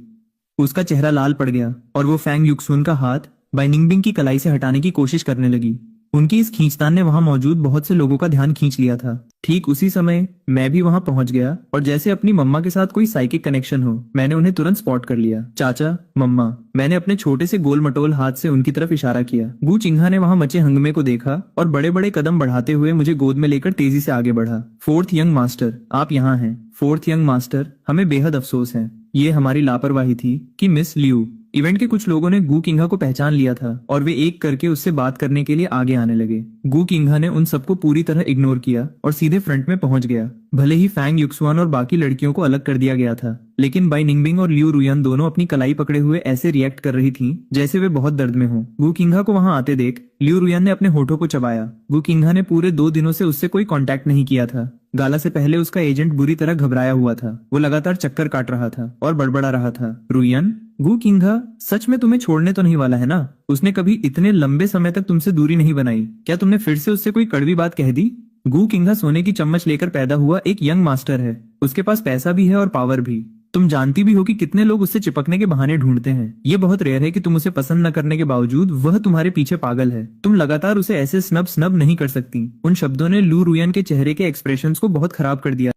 उसका चेहरा लाल पड़ गया और वो फैंग युक्सुआन का हाथ बाई निंगबिंग की कलाई से हटाने की कोशिश करने लगी। उनकी इस खींचतान ने वहां मौजूद बहुत से लोगों का ध्यान खींच लिया था। ठीक उसी समय मैं भी वहां पहुंच गया और जैसे अपनी मम्मा के साथ कोई साइकिक कनेक्शन हो, मैंने उन्हें तुरंत स्पॉट कर लिया। चाचा, मम्मा, मैंने अपने छोटे से गोल मटोल हाथ से उनकी तरफ इशारा किया। गू चिंघा ने वहां मचे हंगमे को देखा और बड़े बड़े कदम बढ़ाते हुए मुझे गोद में लेकर तेजी से आगे बढ़ा। फोर्थ यंग मास्टर, आप यहाँ हैं। फोर्थ यंग मास्टर, हमें बेहद अफसोस है। ये हमारी लापरवाही थी कि मिस ल्यू। इवेंट के कुछ लोगों ने गू किंघा को पहचान लिया था और वे एक करके उससे बात करने के लिए आगे आने लगे। गू किंघा ने उन सबको पूरी तरह इग्नोर किया और सीधे फ्रंट में पहुंच गया। भले ही फैंग युक्सुआन और बाकी लड़कियों को अलग कर दिया गया था, लेकिन बाई निंगबिंग और लिू रुयन दोनों अपनी कलाई पकड़े हुए ऐसे रिएक्ट कर रही थीं जैसे वे बहुत दर्द में हों। वू किंघा को वहां आते देख लिू रुयन ने अपने होठों को चबाया। वू किंघा ने पूरे 2 दिनों से उससे कोई कांटेक्ट नहीं किया था। गाला से पहले उसका एजेंट बुरी तरह घबराया हुआ था। वो लगातार चक्कर काट रहा था और बड़बड़ा रहा था। रुयन, गु किंघा सच में तुम्हें छोड़ने तो नहीं वाला है ना? उसने कभी इतने लंबे समय तक तुमसे दूरी नहीं बनाई। क्या तुमने फिर से उससे कोई कड़वी बात कह दी? गु किंघा सोने की चम्मच लेकर पैदा हुआ एक यंग मास्टर है। उसके पास पैसा भी है और पावर भी। तुम जानती भी हो कि कितने लोग उससे चिपकने के बहाने ढूंढते हैं। ये बहुत रेयर है कि तुम उसे पसंद न करने के बावजूद वह तुम्हारे पीछे पागल है। तुम लगातार उसे ऐसे स्नब नहीं कर सकती। उन शब्दों ने लू रुयन के चेहरे के एक्सप्रेशंस को बहुत खराब कर दिया।